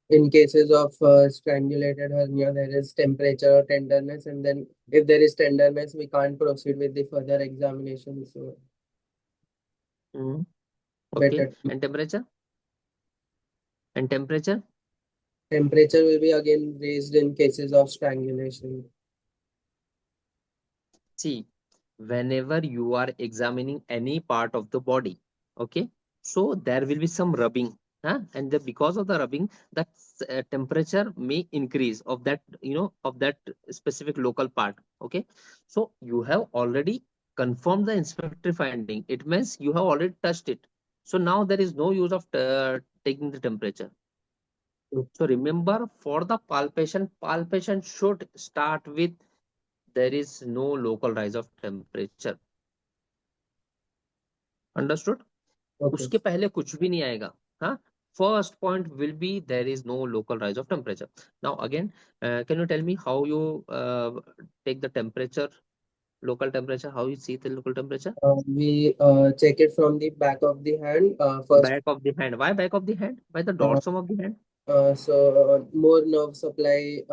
in cases of strangulated hernia, there is temperature or tenderness, and then if there is tenderness, we can't proceed with the further examination. So Mm, okay. better And temperature? And temperature? temperature will be again raised in cases of strangulation. See, whenever you are examining any part of the body, okay, so there will be some rubbing, huh? And because of the rubbing, that temperature may increase of that, of that specific local part. Okay, so you have already confirmed the inspectory finding. It means you have already touched it. So now there is no use of taking the temperature. So remember, for the palpation should start with there is no local rise of temperature. Understood? Okay. उसके पहले कुछ भी नहीं आएगा. हाँ. First point will be there is no local rise of temperature. Now again, can you tell me how you take the temperature, local temperature? How you see the local temperature? We check it from the back of the hand. First, Back of the hand. Why back of the hand? By the uh, dorsum of the hand. more nerve supply.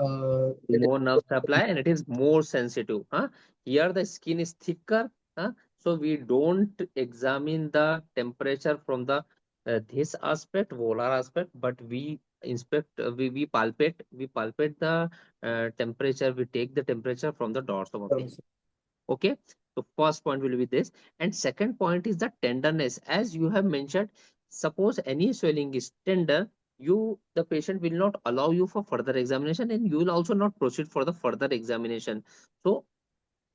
It More nerve supply and it is more sensitive. Huh? Here the skin is thicker. Huh? So we don't examine the temperature from the this aspect, volar aspect, but we inspect, we palpate the temperature. We take the temperature from the dorsum of the hand. is Okay. So first point will be this, and second point is the tenderness. As you have mentioned, suppose any swelling is tender, the patient will not allow you for further examination, and you will also not proceed for the further examination. So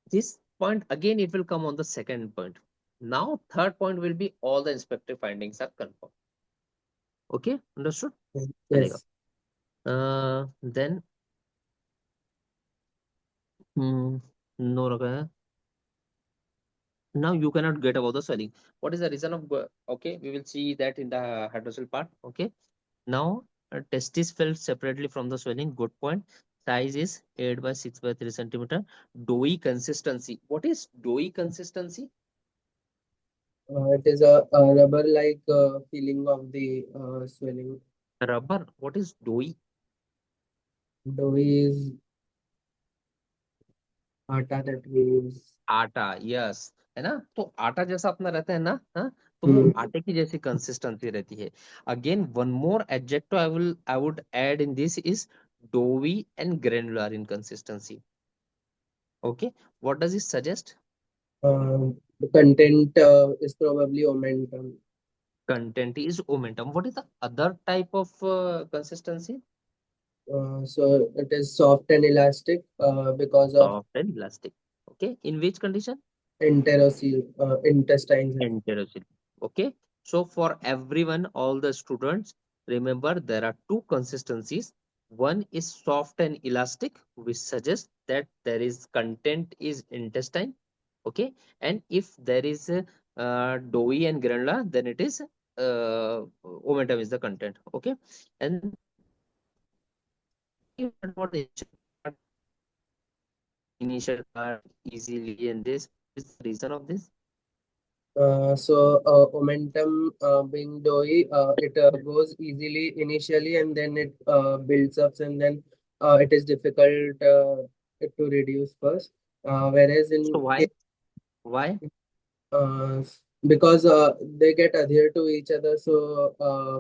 this point again, it will come on the second point. Now third point will be all the inspective findings are confirmed. Okay, understood? चलेगा. yes. Then no रखा है. Now you cannot get about the swelling. What is the reason of okay, we will see that in the hydrocele part. Okay, now testis felt separately from the swelling. Good point. Size is 8 by 6 by 3 centimeter. Doughy consistency. What is doughy consistency? It is a rubber-like feeling of the swelling. Rubber. What is doughy? Doughy is atta that we use. आटा. Yes. है ना? तो आटा जैसा अपना रहता है ना. हाँ, तो वो Hmm. आटे की जैसी कंसिस्टेंसी रहती है. Again one more adjective I would add in this is doughy and granular in consistency. Okay, what does it suggest? The content is probably omentum. Content is omentum. What is the other type of consistency? So it is soft and elastic because of Soft and elastic. Okay, in which condition? enterocele, intestines. Enterocyte. Okay, so for everyone, all the students, remember there are two consistencies. One is soft and elastic, which suggests that there is content is intestine. Okay, and if there is a doughy and granular, then it is omentum is the content. Okay, and what the initial part easily, and this is the reason of this. Omentum being doughy, it goes easily initially and then it builds up and then it is difficult to reduce first. Whereas So in why? Why? uh, because they get adhered to each other, so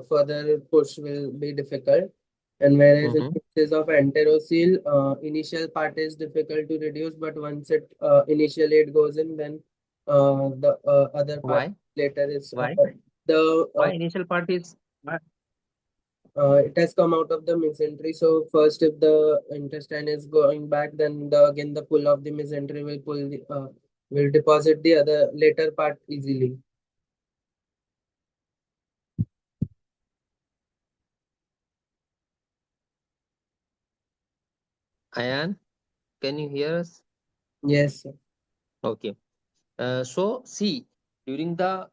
further push will be difficult. And whereas in Mm-hmm. cases of enterocele, initial part is difficult to reduce, but once it initially it goes in, then the other part Why? later is Why? the Why initial part is why? it has come out of the mesentery. So first, if the intestine is going back, then again the pull of the mesentery will pull the will deposit the other later part easily. Ayan, can you hear us? Yes, sir. Okay. So see, during the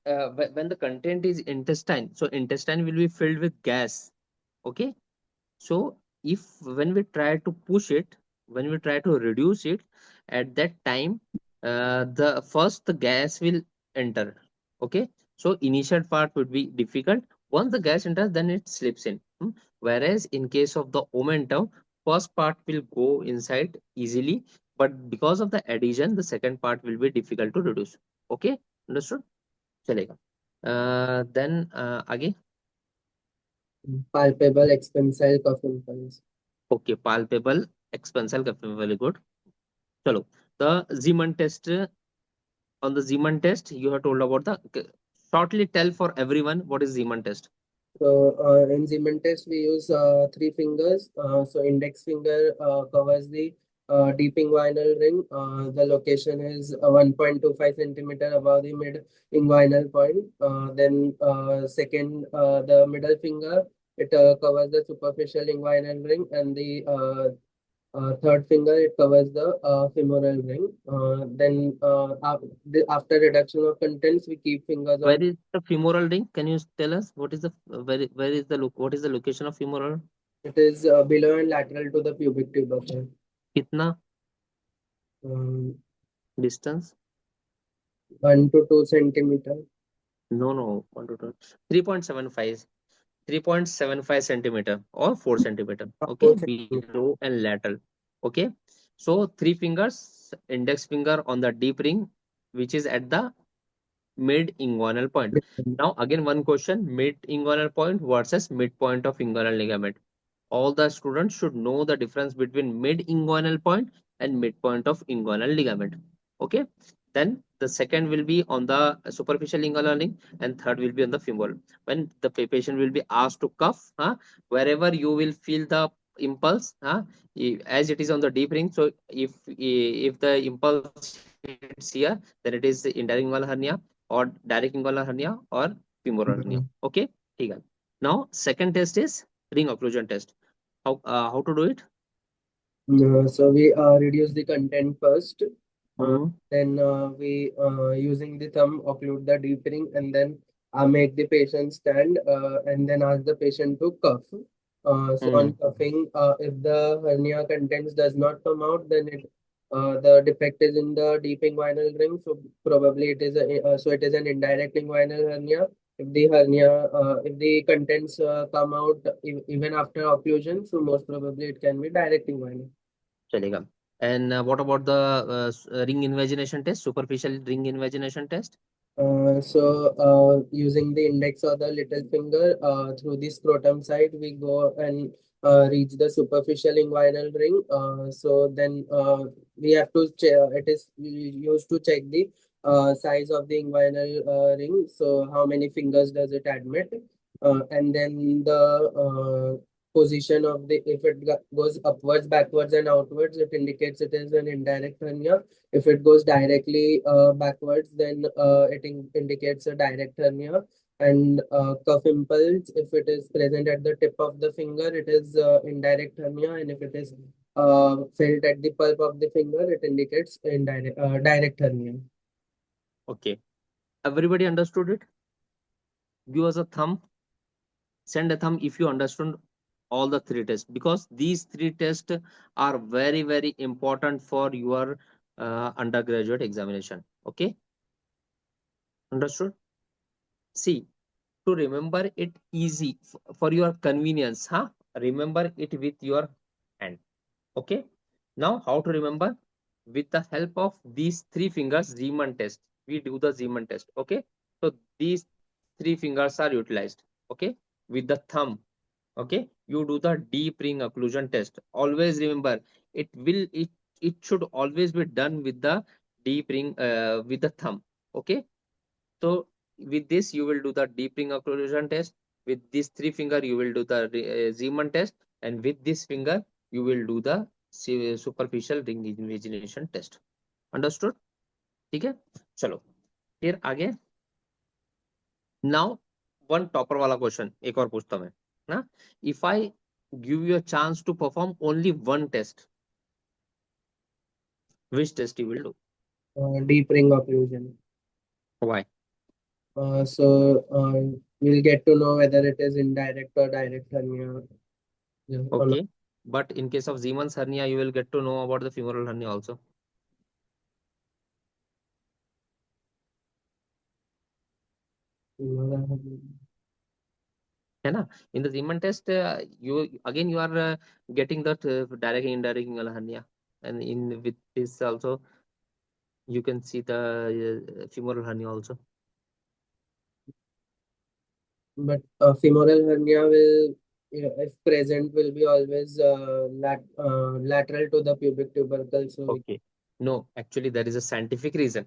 when the content is intestine, so intestine will be filled with gas. Okay. So if when we try to push it, when we try to reduce it, at that time, the gas will enter. Okay. So initial part would be difficult. Once the gas enters, then it slips in. Whereas in case of the omentum, first part will go inside easily, but because of the adhesion, the second part will be difficult to reduce. Okay. Understood? चलेगा. Then आगे. Palpable expansile cuff impulse. Okay, palpable, expansile, very good. चलो, The Zeeman test. On the Zeeman test, you have told about shortly tell for everyone what is Zeeman test. So in Siemens test, we use three fingers. So index finger covers the deep inguinal ring. The location is 1.25 centimeter above the mid inguinal point. Then second, the middle finger, it covers the superficial inguinal ring, and the third finger, it covers the femoral ring. After reduction of contents, we keep fingers Where on. is the femoral ring? Can you tell us what is the where is the look? What is the location of femoral? It is below and lateral to the pubic tubercle. Kitna Um, distance? 1 to 2 centimeter. No, 1 to 2. 3.75. 3.75 centimeter or 4 centimeter. Okay, 4 centimeter. below and lateral. Okay, so three fingers, index finger on the deep ring, which is at the mid inguinal point. Now, again, one question: mid inguinal point versus midpoint of inguinal ligament. All the students should know the difference between mid inguinal point and midpoint of inguinal ligament. Okay, then the second will be on the superficial inguinal ring, and third will be on the femoral. When the patient will be asked to cuff, wherever you will feel the impulse, as it is on the deep ring. So if the impulse hits here, then it is indirect inguinal hernia or direct inguinal hernia or femoral hernia. Okay, ठीक है. Now second test is ring occlusion test. How to do it? So we reduce the content first. Mhm. Then we using the thumb occlude the deep ring, and then make the patient stand, and then ask the patient to cuff. So on cuffing, if the hernia contents does not come out, then the defect is in the deep inguinal ring. So probably it is it is an indirect inguinal hernia. If the contents come out even after occlusion, so most probably it can be direct inguinal. चलेगा. And what about the ring invagination test? Superficial ring invagination test? Using the index or the little finger through the scrotum side, we go and reach the superficial inguinal ring. We have to it is used to check the size of the inguinal ring. So how many fingers does it admit? And then the position of the if it goes upwards, backwards, and outwards, it indicates it is an indirect hernia. If it goes directly backwards, then indicates a direct hernia. And cuff impulse, if it is present at the tip of the finger, it is indirect hernia. And if it is felt at the pulp of the finger, it indicates direct hernia. Okay. Everybody understood it? Give us a thumb. Send a thumb if you understood all the three tests, because these three tests are very, very important for your undergraduate examination. Okay. Understood? See, to remember it easy for your convenience, remember it with your hand. Okay. Now, how to remember? With the help of these three fingers, Zeeman test. We do the Zeeman test. Okay. So these three fingers are utilized. Okay. With the thumb. Okay. You do the deep ring occlusion test. Always remember, it should always be done with the deep ring with the thumb. Okay. So with this, you will do the deep ring occlusion test. With this three finger, you will do the Zeeman test, and with this finger, you will do the superficial ring invagination test. Understood? ठीक है? चलो फिर आगे. Now one topper वाला question एक और पूछता मैं ना. If I give you a chance to perform only one test, which test you will do? Deep ring occlusion. Why? We'll get to know whether it is indirect or direct hernia. Okay. But in case of Siemens hernia, you will get to know about the femoral hernia also. है ना? In the Zeeman test, you are getting that direct and indirect inguinal hernia, and in with this also you can see the femoral hernia also. But femoral hernia will, if present, will be always lateral to the pubic tubercle. So Okay. No, actually, there is a scientific reason.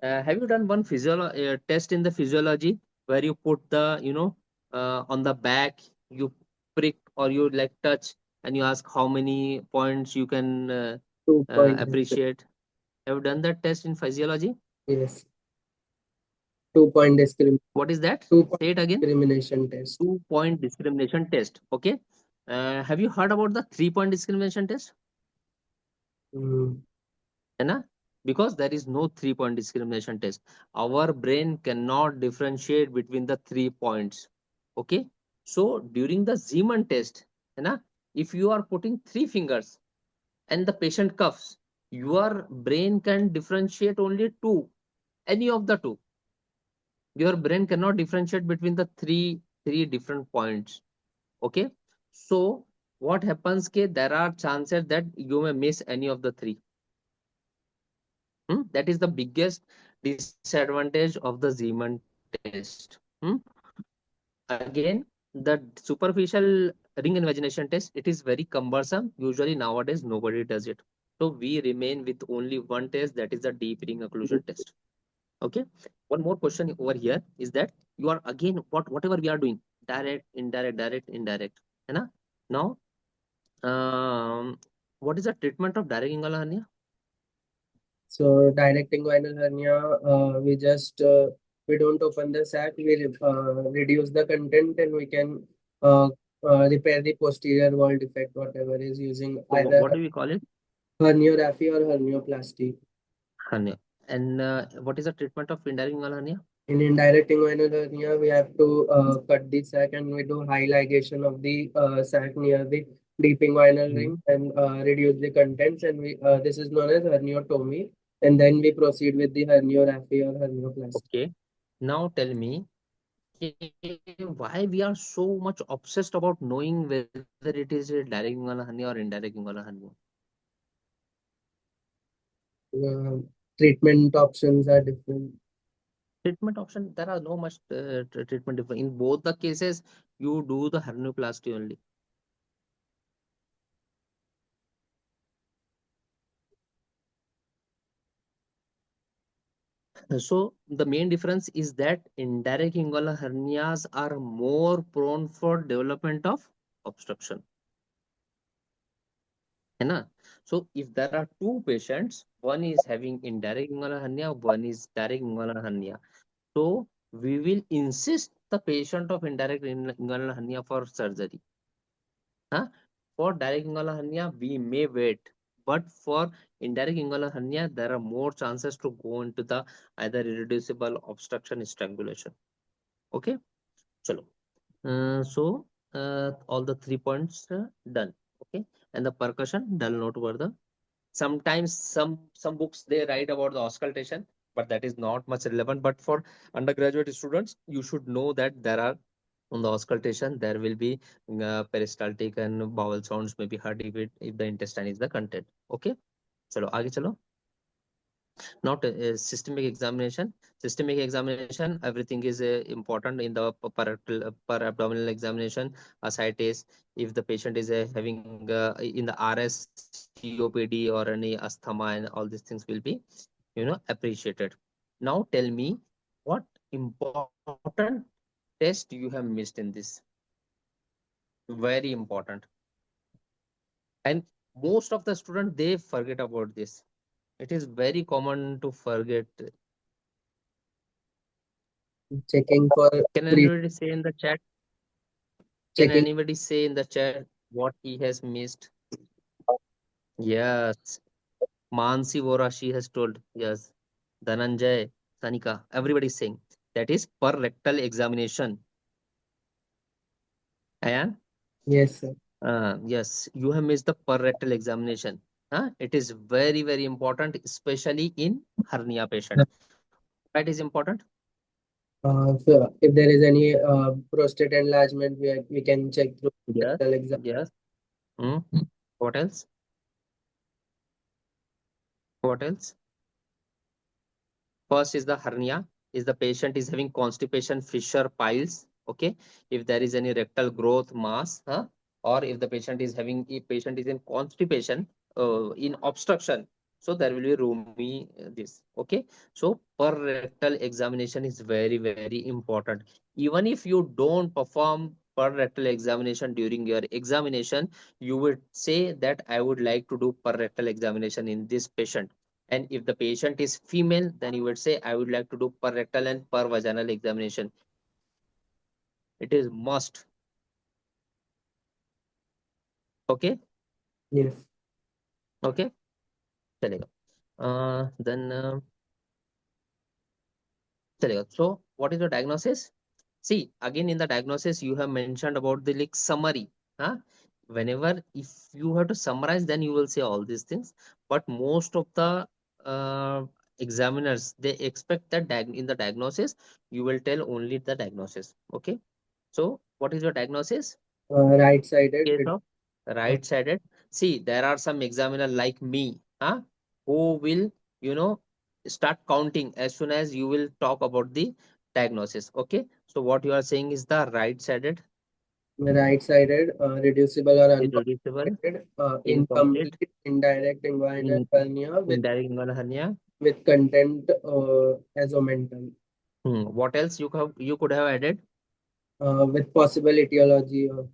Have you done one test in the physiology where you put the, on the back, you prick or you like touch and you ask how many points you can 2 point. appreciate? Have you done that test in physiology? Yes. 2 point discrimination. What is that? 2 point Say it again. discrimination test. 2 point discrimination test. Okay. Have you heard about the 3 point discrimination test? Mm. है ना? Because there is no 3 point discrimination test. Our brain cannot differentiate between the 3 points. Okay. So during the Zeeman test, है ना? If you are putting 3 fingers and the patient coughs, your brain can differentiate only two, any of the two. Your brain cannot differentiate between the three different points. Okay. So what happens? Ke there are chances that you may miss any of the three. That is the biggest disadvantage of the Zeeman test. Again, the superficial ring invagination test, it is very cumbersome. Usually nowadays nobody does it. So we remain with only one test, that is the deep ring occlusion test. Okay. One more question over here is that you are again whatever we are doing, direct, indirect, indirect. है ना? Now, what is the treatment of direct inguinal hernia? So direct inguinal hernia, we don't open the sac, we reduce the content, and we can uh, repair the posterior wall defect, whatever is using So either what do we call it? herniorrhaphy or hernioplasty. Hernia. And what is the treatment of indirect inguinal hernia? In indirect inguinal hernia, we have to cut the sac, and we do high ligation of the sac near the deep inguinal ring and reduce the contents. And this is known as herniotomy. And then we proceed with the herniorrhaphy or hernioplasty. Okay. Now tell me why we are so much obsessed about knowing whether it is a direct inguinal hernia or indirect inguinal hernia. Treatment options are different. Treatment option, there are no much treatment different. In both the cases, you do the hernioplasty only. So the main difference is that indirect inguinal hernias are more prone for development of obstruction. है ना? So if there are two patients, one is having indirect inguinal hernia, one is direct inguinal hernia. So we will insist the patient of indirect inguinal hernia for surgery. Huh? For direct inguinal hernia, we may wait, but for indirect inguinal hernia, there are more chances to go into the either irreducible obstruction strangulation. Okay, chalo. All the 3 points done. Okay, and the percussion, dull note over the. Sometimes some books they write about the auscultation, but that is not much relevant. But for undergraduate students, you should know that there are on the auscultation there will be peristaltic and bowel sounds may be heard if the intestine is the content. Okay, chalo आगे चलो. Not systemic examination. Systemic examination, everything is important in the per abdominal examination. Ascites, if the patient is having in the RS, COPD or any asthma, and all these things will be, appreciated. Now tell me, what important test you have missed in this? Very important. And most of the students, they forget about this. It is very common to forget. Checking for Can pre anybody say in the chat? Can checking. anybody say in the chat what he has missed? Yes. Mansi Vora, she has told. Yes. Dhananjay, Sanika, everybody is saying. That is per rectal examination. Ayan? Yes, sir. Yes, you have missed the per rectal examination. It is very, very important, especially in hernia patient. That is important. So if there is any prostate enlargement, we can check through Yes. rectal exam. Yes. Hmm. What else? What else? First is the hernia. Is the patient is having constipation, fissure, piles. Okay. If there is any rectal growth, mass, or if the patient is having, if patient is in constipation, in obstruction, So there will be roomy this. Okay. So per rectal examination is very, very important. Even if you don't perform per rectal examination during your examination, you would say that I would like to do per rectal examination in this patient. And if the patient is female, then you would say I would like to do per rectal and per vaginal examination. It is must. Okay. Yes. Okay. चलेगा. Then चलेगा. So what is the diagnosis? See, again in the diagnosis, you have mentioned about the like summary. Huh? Whenever if you have to summarize, then you will say all these things. But most of the examiners they expect that in the diagnosis you will tell only the diagnosis. Okay. So what is your diagnosis? Right-sided. Case of right-sided. See, there are some examiner like me, huh, who will, you know, start counting as soon as you will talk about the diagnosis. Okay. So what you are saying is the right-sided, Right-sided, reducible or irreducible, uncomplicated, incomplete, incomplete, indirect inguinal in hernia indirect inguinal hernia. with content as omentum, What else you could have added? with possible etiology of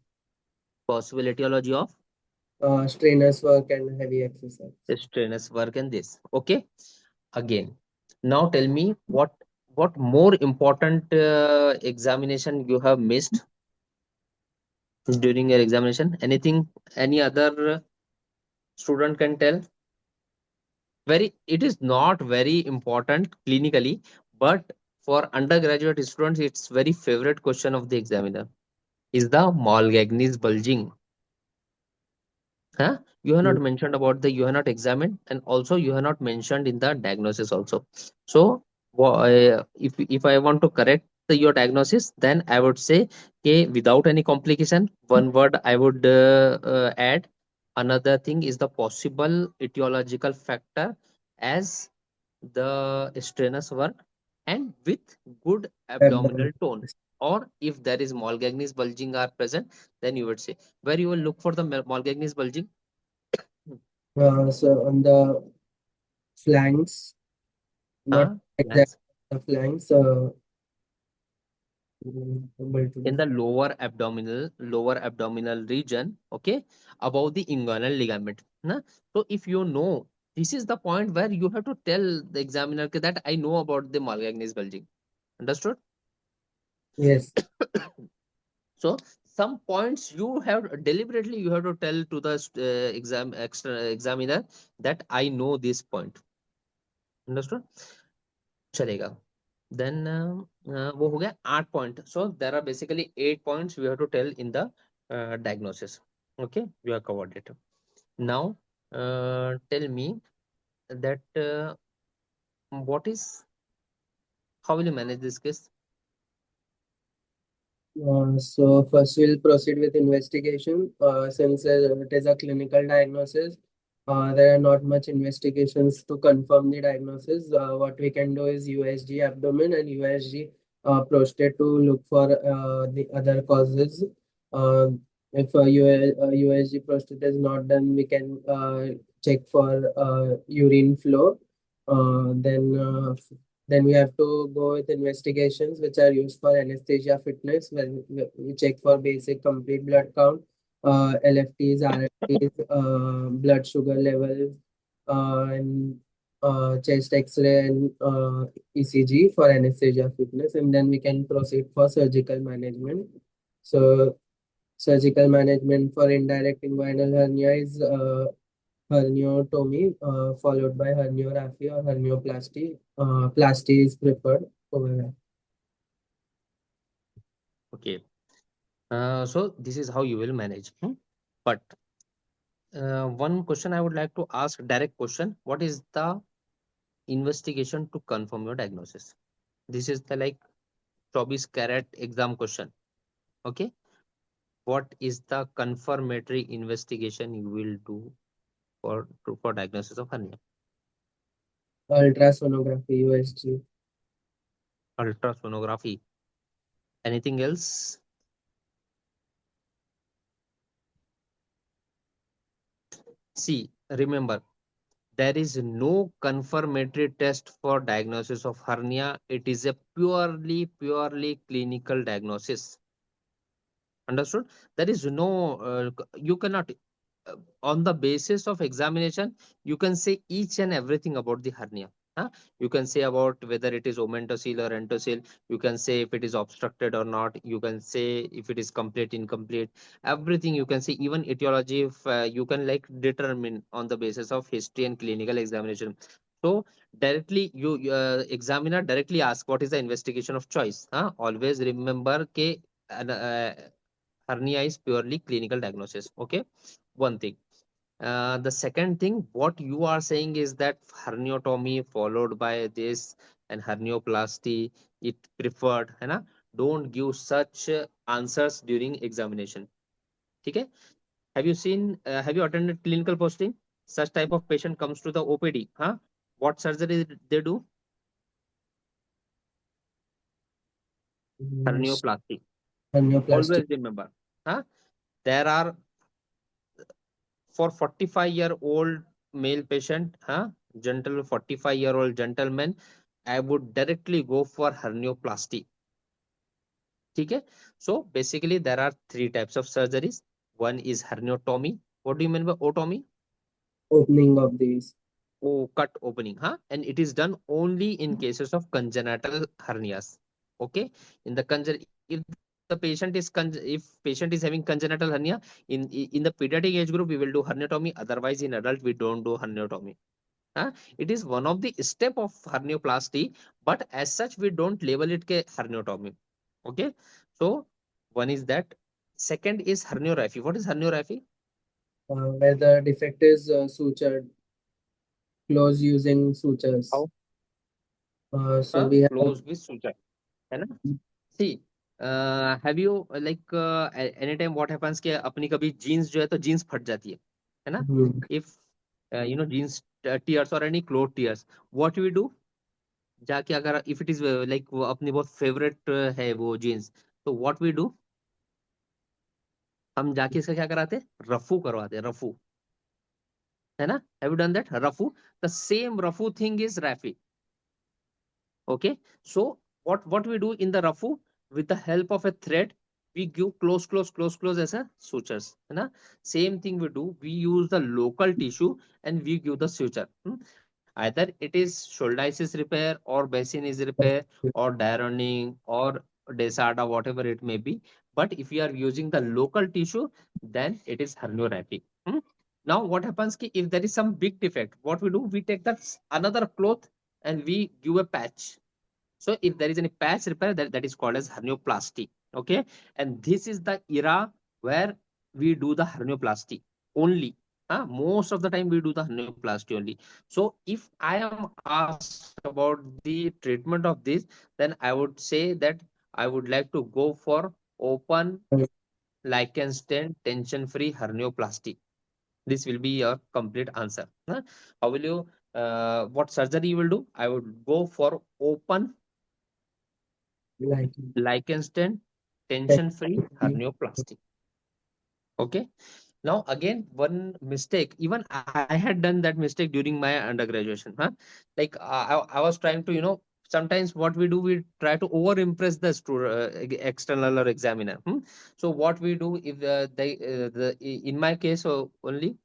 Possible etiology of strenuous work and heavy exercise. strenuous work and this. Okay. Again, now tell me what more important examination you have missed during your examination. Anything any other student can tell? Very, it is not very important clinically, but for undergraduate students, it's very favorite question of the examiner. Is the Malgagnis bulging? Huh? You have not mentioned about the you have not examined, and also you have not mentioned in the diagnosis also. So if I want to correct your diagnosis, then I would say, okay, without any complication, one word I would add. Another thing is the possible etiological factor as the strenuous work and with good abdominal Abdomen. tone. Or if there is Malgagnis bulging are present, then you would say where you will look for the Malgagnis bulging. So on the flanks, not Huh? exactly Flanks. the flanks, able to In the lower abdominal region, okay, above the inguinal ligament. Nah? So if you know, this is the point where you have to tell the examiner that I know about the Malgagnis bulging. Understood? yes. So some points you have deliberately you have to tell to the examiner that I know this point. Understood? चलेगा. Then वो हो गया 8 point. So there are basically 8 points we have to tell in the diagnosis. Okay, we have covered it. Now tell me that what is how will you manage this case? So first we'll proceed with investigation. Since it is a clinical diagnosis, there are not much investigations to confirm the diagnosis. What we can do is USG abdomen and USG prostate to look for the other causes. Uh, if USG prostate is not done, we can check for urine flow. Then we have to go with investigations which are used for anesthesia fitness when we check for basic complete blood count, LFTs, RFTs, blood sugar levels, and chest X-ray and ECG for anesthesia fitness, and then we can proceed for surgical management. So surgical management for indirect inguinal hernia is herniotomy, followed by herniorrhaphy or hernioplasty. Plasty is preferred over that. Okay. So this is how you will manage. But one question I would like to ask, direct question: what is the investigation to confirm your diagnosis? This is the like 24 carat exam question. Okay. What is the confirmatory investigation you will do for diagnosis of hernia? Ultrasonography, USG. Ultrasonography. Anything else? See, remember, There is no confirmatory test for diagnosis of hernia. It is a purely clinical diagnosis. Understood? There is no, you cannot, on the basis of examination, you can say each and everything about the hernia. Huh? You can say about whether it is omentocele or entocele. You can say if it is obstructed or not. You can say if it is complete, incomplete. Everything you can say, even etiology, if you can like determine on the basis of history and clinical examination. So directly examiner directly ask what is the investigation of choice. Huh? Always remember ke, hernia is purely clinical diagnosis. Okay, one thing. The second thing, what you are saying is that herniotomy followed by this and hernioplasty, it preferred, है ना? Don't give such answers during examination. Okay? Have you seen? Have you attended clinical posting? Such type of patient comes to the OPD. Huh? What surgery they do? Yes. Hernioplasty. Hernioplasty. Always remember. Huh? There are for 45-year-old male patient, huh? Gentle 45-year-old gentleman, I would directly go for hernioplasty. Okay? So basically, there are three types of surgeries. One is herniatomy. What do you mean by otomy? Opening of these. Oh, cut opening, huh? And it is done only in cases of congenital hernias. Okay? In the if the patient is if patient is having congenital hernia, in the pediatric age group, we will do herniatomy. Otherwise, in adult, we don't do herniatomy. Huh? It is one of the step of hernioplasty, but as such, we don't label it ke herniatomy. Okay? So one is that. Second is herniorrhaphy. What is herniorrhaphy? Where the defect is sutured, close using sutures. How? So we have Close with suture. है ना? See, have you like anytime what happens कि अपनी कभी jeans जो है तो jeans फट जाती है ना? hmm, If you know jeans tears or any cloth tears, what we do? जाके अगर if it is like वो अपनी बहुत favorite है वो jeans, तो what we do? हम जाके इसका क्या कराते हैं? रफू करवाते हैं, रफू, है ना? Have you done that? Rafoo. The same Rafoo thing is rafi. Okay, so what we do in the rafu, with the help of a thread, we give close as a sutures, है ना? Same thing we do, we use the local tissue and we give the suture. Either it is shoulditis repair or basin is repair or diaroning or desada, whatever it may be. But if you are using the local tissue, then it is herniorrhaphy. Now what happens ki if there is some big defect, what we do, we take that another cloth and we give a patch. So if there is any patch repair, that is called as hernioplasty. Okay. And this is the era where we do the hernioplasty only. Most of the time we do the hernioplasty only. So if I am asked about the treatment of this, then I would say that I would like to go for open lichen stent tension free hernioplasty. This will be your complete answer. How will you, what surgery you will do? I would go for open like lichen stent tension free hernioplasty. Okay. Now again, one mistake, even I had done that mistake during my undergraduation. Like I was trying to, sometimes what we do, we try to over impress the external or examiner. So what we do, if in my case only,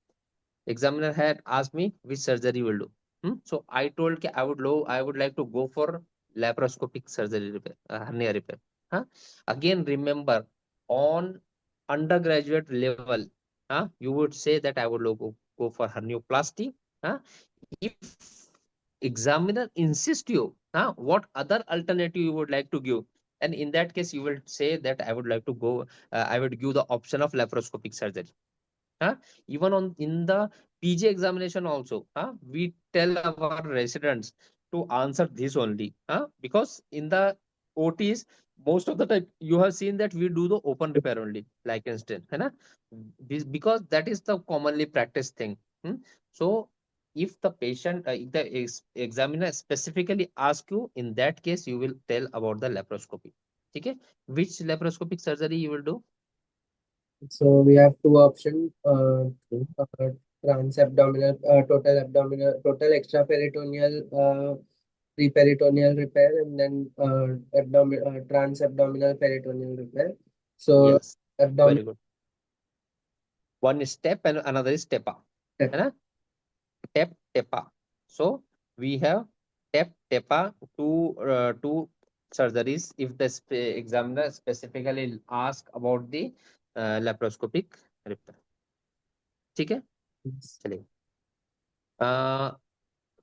examiner had asked me which surgery will do. So I told I I would like to go for laparoscopic surgery repair, hernia repair. Again, remember, on undergraduate level, you would say that I would go for hernioplasty. Huh? If examiner insist you, what other alternative you would like to give? And in that case, you will say that I would like to go, I would give the option of laparoscopic surgery. Huh? Even on in the PG examination also, we tell our residents to answer this only. Because in the OTs, most of the time you have seen that we do the open repair only, like instant, है ना? Because that is the commonly practiced thing. So if the patient, if the examiner specifically ask you, in that case you will tell about the laparoscopy. Okay, which laparoscopic surgery you will do? so we have two options. transabdominal, total extraperitoneal, preperitoneal repair, and then transabdominal peritoneal repair. So Yes, abdominal. very good. One is step and another is tepa. है ना? Step, tepa. So we have step, tepa, two surgeries. If the examiner specifically ask about the laparoscopic repair. ठीक है? चलिए.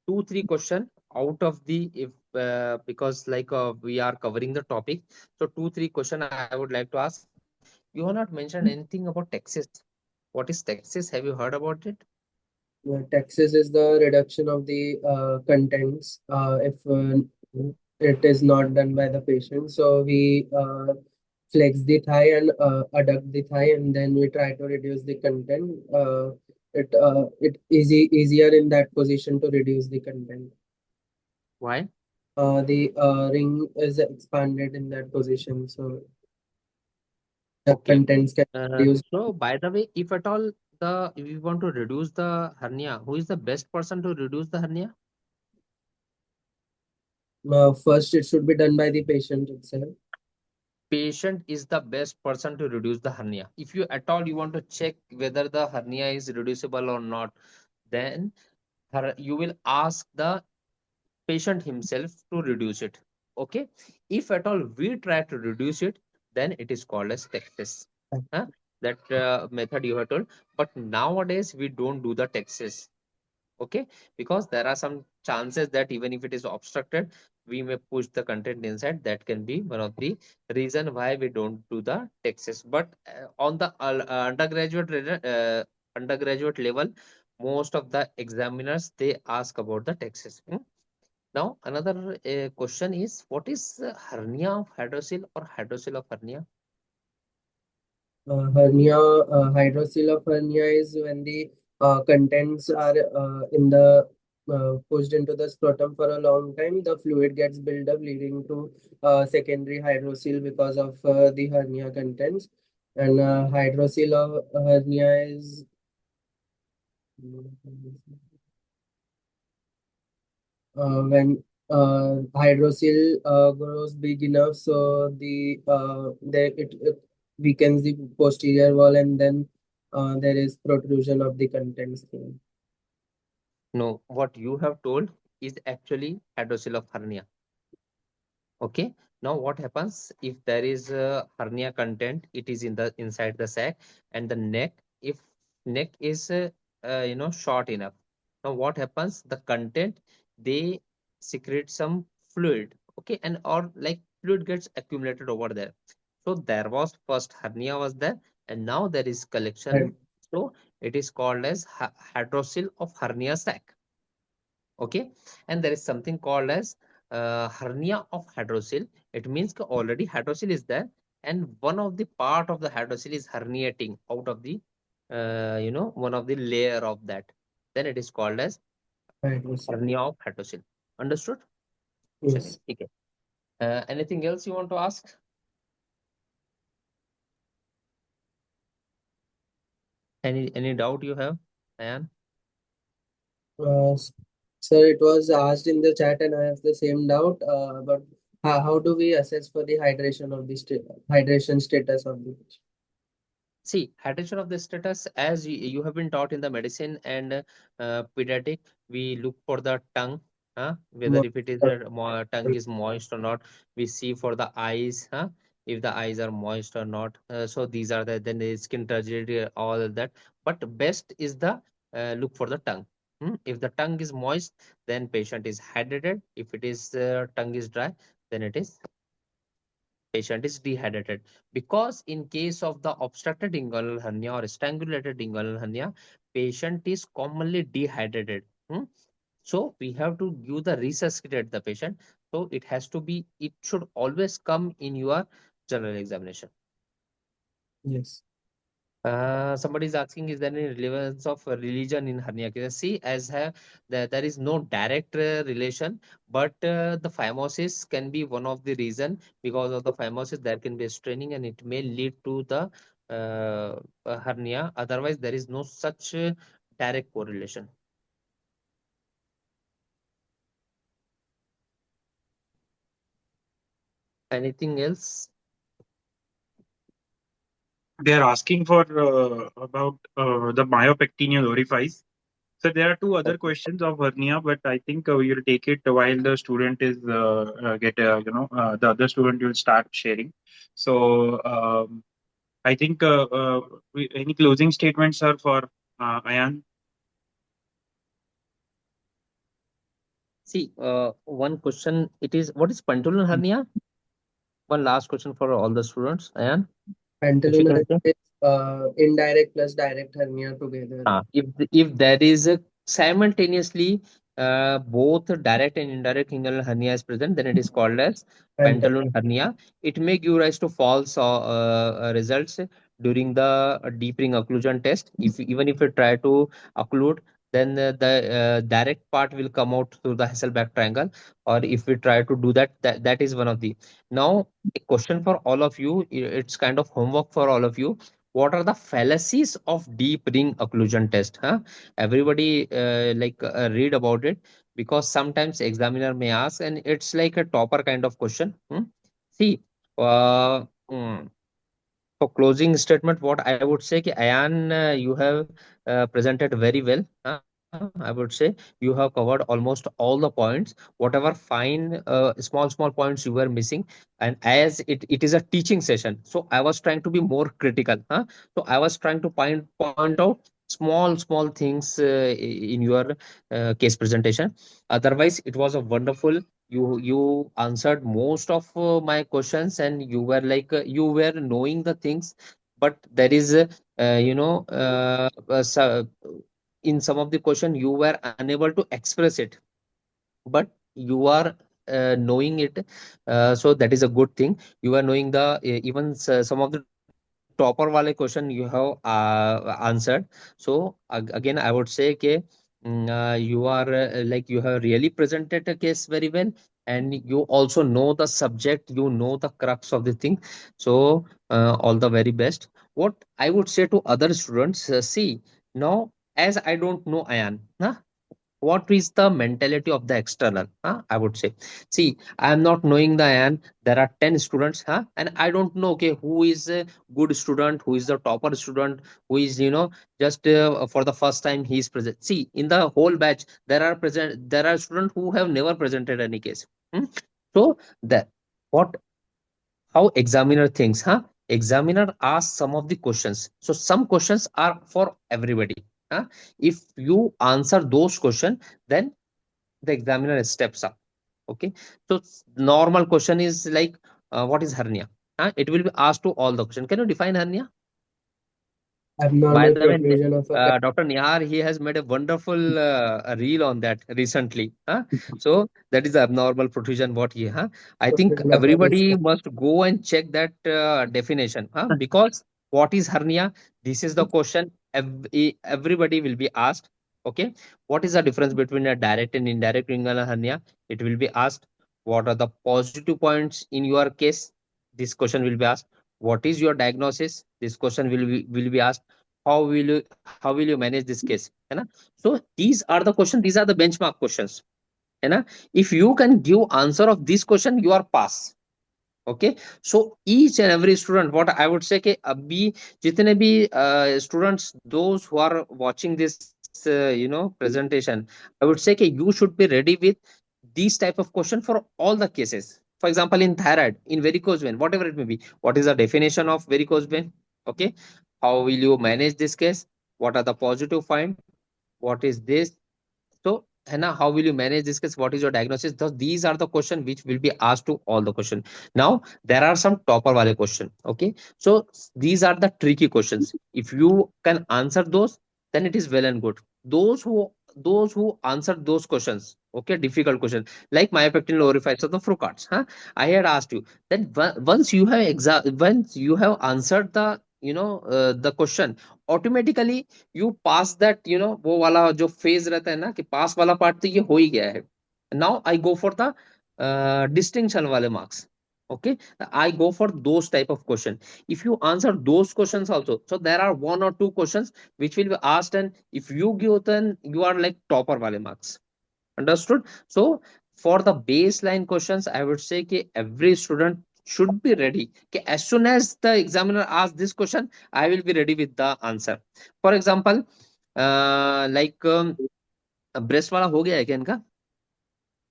2-3 question out of the, if because like we are covering the topic, so 2-3 question I would like to ask. You have not mentioned anything about taxes. What is taxes? Have you heard about it? Taxes is the reduction of the contents if it is not done by the patient. So we flex the thigh and adduct the thigh, and then we try to reduce the content. It easier in that position to reduce the content. Why? The ring is expanded in that position, so the Okay. contents can reduce. So by the way, if at all the if you want to reduce the hernia, who is the best person to reduce the hernia? First, it should be done by the patient itself. Patient is the best person to reduce the hernia. If you at all you want to check whether the hernia is reducible or not, then you will ask the patient himself to reduce it. Okay. If at all we try to reduce it, then it is called as taxes. Huh? That method you have told. But nowadays we don't do the taxes. Okay, because there are some chances that even if it is obstructed, we may push the content inside. That can be one of the reason why we don't do the taxes. But on the undergraduate level, most of the examiners they ask about the taxes. Now, another question is, what is hernia of hydrocele or hydrocele of hernia? Hernia, hydrocele of hernia is when the contents are in the pushed into the scrotum for a long time. The fluid gets built up, leading to secondary hydrocele because of the hernia contents. And hydrocele of hernia is when hydrocele grows big enough, so it weakens the posterior wall, and then there is protrusion of the contents there. No, what you have told is actually hydrocele of hernia. Okay. Now what happens if there is a hernia content? It is in the inside the sac and the neck. If neck is short enough. Now what happens? The content they secrete some fluid. Okay, and or like fluid gets accumulated over there. So there was first hernia was there, and now there is collection. Right. So it is called as hydrocele of hernia sac. Okay, and there is something called as hernia of hydrocele. It means that already hydrocele is there, and one of the part of the hydrocele is herniating out of the one of the layer of that. Then it is called as Hydrocele. hernia of hydrocele. Understood? Yes. चलिए, ठीक है. Anything else you want to ask? Any doubt you have, Ayan? S- Sir, it was asked in the chat, and I have the same doubt. But how do we assess for the hydration status of the patient? See, hydration of the status, as you have been taught in the medicine and pediatric, we look for the tongue, whether if it is tongue is moist or not. We see for the eyes, if the eyes are moist or not. So these are then the skin turgidity, all of that. But best is the look for the tongue. If the tongue is moist, then patient is hydrated. If it is tongue is dry, then it is patient is dehydrated, because in case of the obstructed inguinal hernia or strangulated inguinal hernia, patient is commonly dehydrated. So we have to give the resuscitate the patient. So it should always come in your general examination. Yes. Somebody is asking, is there any relevance of religion in hernia cases? See, there is no direct relation, but the phimosis can be one of the reason. Because of the phimosis, there can be a straining, and it may lead to the hernia. Otherwise, there is no such direct correlation. Anything else? They are asking for about the myopectineal orifice. So there are two other Okay. questions of hernia, but I think we will take it while the student is get the other student will start sharing. So I think any closing statements are for Ayan. See, one question. It is what is pantoloon hernia? One last question for all the students. And if you Pantaloon can hernia say. is indirect plus direct hernia together. If there is a simultaneously both direct and indirect inguinal hernia is present, then it is called as Pantaloon. pantaloon hernia. It may give rise to false results during the deep ring occlusion test. If even if you try to occlude, then the direct part will come out through the Hasselbalch triangle. Or if we try to do that, that is one of the. Now, a question for all of you. It's kind of homework for all of you. What are the fallacies of deep ring occlusion test? Huh? Everybody read about it, because sometimes examiner may ask, and it's like a topper kind of question. See, uh, mm, for closing statement, what I would say, ki, Ayan, you have presented very well. I would say you have covered almost all the points. Whatever fine, small points you were missing, and as it is a teaching session, so I was trying to be more critical. So I was trying to point out small things in your case presentation. Otherwise, it was a wonderful. You answered most of my questions, and you were you were knowing the things, but there is in some of the question you were unable to express it, but you are knowing it. So that is a good thing. You are knowing the even some of the topper wale question you have answered. So again, I would say ke, you are you have really presented a case very well, and you also know the subject, you know the crux of the thing. So all the very best. What I would say to other students, see, now, as I don't know Ayan, what is the mentality of the external, I would say. See, I am not knowing the Ayan. There are 10 students, and I don't know, okay, who is a good student, who is the topper student, who is just for the first time he is present. See, in the whole batch there are students who have never presented any case. So that what how examiner thinks, examiner asks some of the questions, so some questions are for everybody. If you answer those questions, then the examiner steps up. Okay, so normal question is like, what is hernia? It will be asked to all the question. Can you define hernia? By Abnormal the way, protrusion of a Dr. Nihar, he has made a wonderful reel on that recently. So that is the abnormal protrusion. What he? I think protrusion of a everybody viscera. must go and check that definition. Because what is hernia? This is the question everybody will be asked. Okay, what is the difference between a direct and indirect inguinal hernia? It will be asked. What are the positive points in your case? This question will be asked. What is your diagnosis? This question will be asked. How will you manage this case, है ना? So these are the questions, these are the benchmark questions, है ना? If you can give answer of this question, you are pass. Okay, so each and every student, what I would say कि अभी जितने भी students, those who are watching this presentation, I would say कि you should be ready with these type of question for all the cases. For example, in thyroid, in varicose vein, whatever it may be, what is the definition of varicose vein? Okay, how will you manage this case? What are the positive find? What is this? So, Hannah, how will you manage this case? What is your diagnosis? These are the questions which will be asked to all the question. Now, there are some topper wale question. Okay, so these are the tricky questions. If you can answer those, then it is well and good. Those who answer those questions, okay, difficult question like myopectin orifice of the Foucault's, I had asked you that once you have answered the the question, automatically you pass that वो वाला जो phase रहता है ना कि पास वाला part तो ये हो ही गया है. Now I go for the distinction वाले marks. Okay, I go for those type of question. If you answer those questions also, so there are one or two questions which will be asked, and if you give, then you are like topper wale marks. Understood? So for the baseline questions, I would say कि every student should be ready. कि as soon as the examiner asks this question, I will be ready with the answer. For example, like breast वाला हो गया है क्या इनका?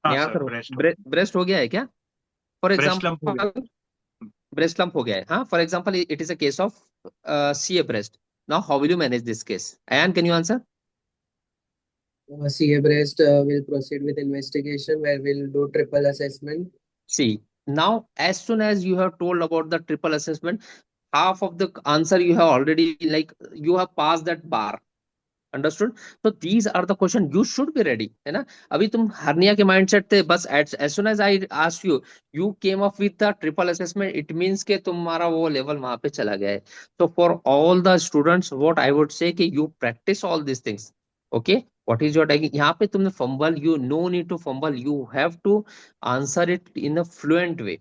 हाँ यहाँ सर, करो, ब्रेस्ट breast हो गया है क्या? For ब्रेस्ट लंप हो गया। example, breast lump हो गया है. हाँ, for example, it is a case of CA breast. Now, how will you manage this case? Ayan, can you answer? CA breast will proceed with investigation where we'll do triple assessment. See, now as soon as you have told about the triple assessment, half of the answer you have already, like, you have passed that bar. Understood. तो these are the question you should be ready, है ना. अभी तुम hernia के mindset थे, बस as soon as I ask you, you came up with the triple assessment, it means के तुम्हारा वो लेवल वहां पे चला गया है. तो for all the students what I would say कि you practice all this things. Okay, what is your taking, यहाँ पे तुमने fumble, you no need to fumble, you have to answer it in a fluent way,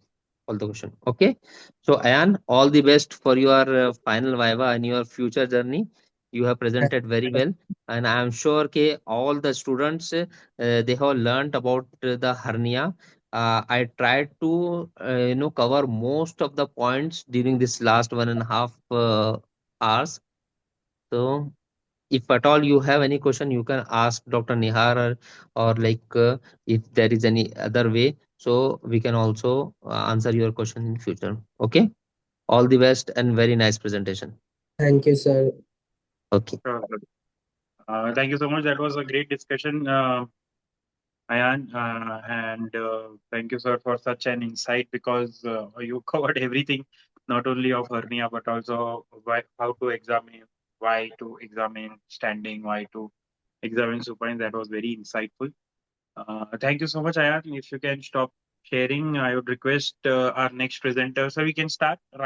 all the question. Okay, so Ayan, all the best for your final viva and your future journey. You have presented very well, and I am sure ke all the students they have learned about the hernia. I tried to cover most of the points during this last 1.5 hours. So if at all you have any question, you can ask Dr. Nihar, or like if there is any other way, so we can also answer your question in future. Okay, all the best and very nice presentation. Thank you, sir. Okay. Thank you so much. That was a great discussion, Ayan, and thank you, sir, for such an insight, because you covered everything, not only of hernia, but also how to examine, why to examine standing, why to examine supine. That was very insightful. Thank you so much, Ayan. If you can stop sharing, I would request our next presenter. So we can start right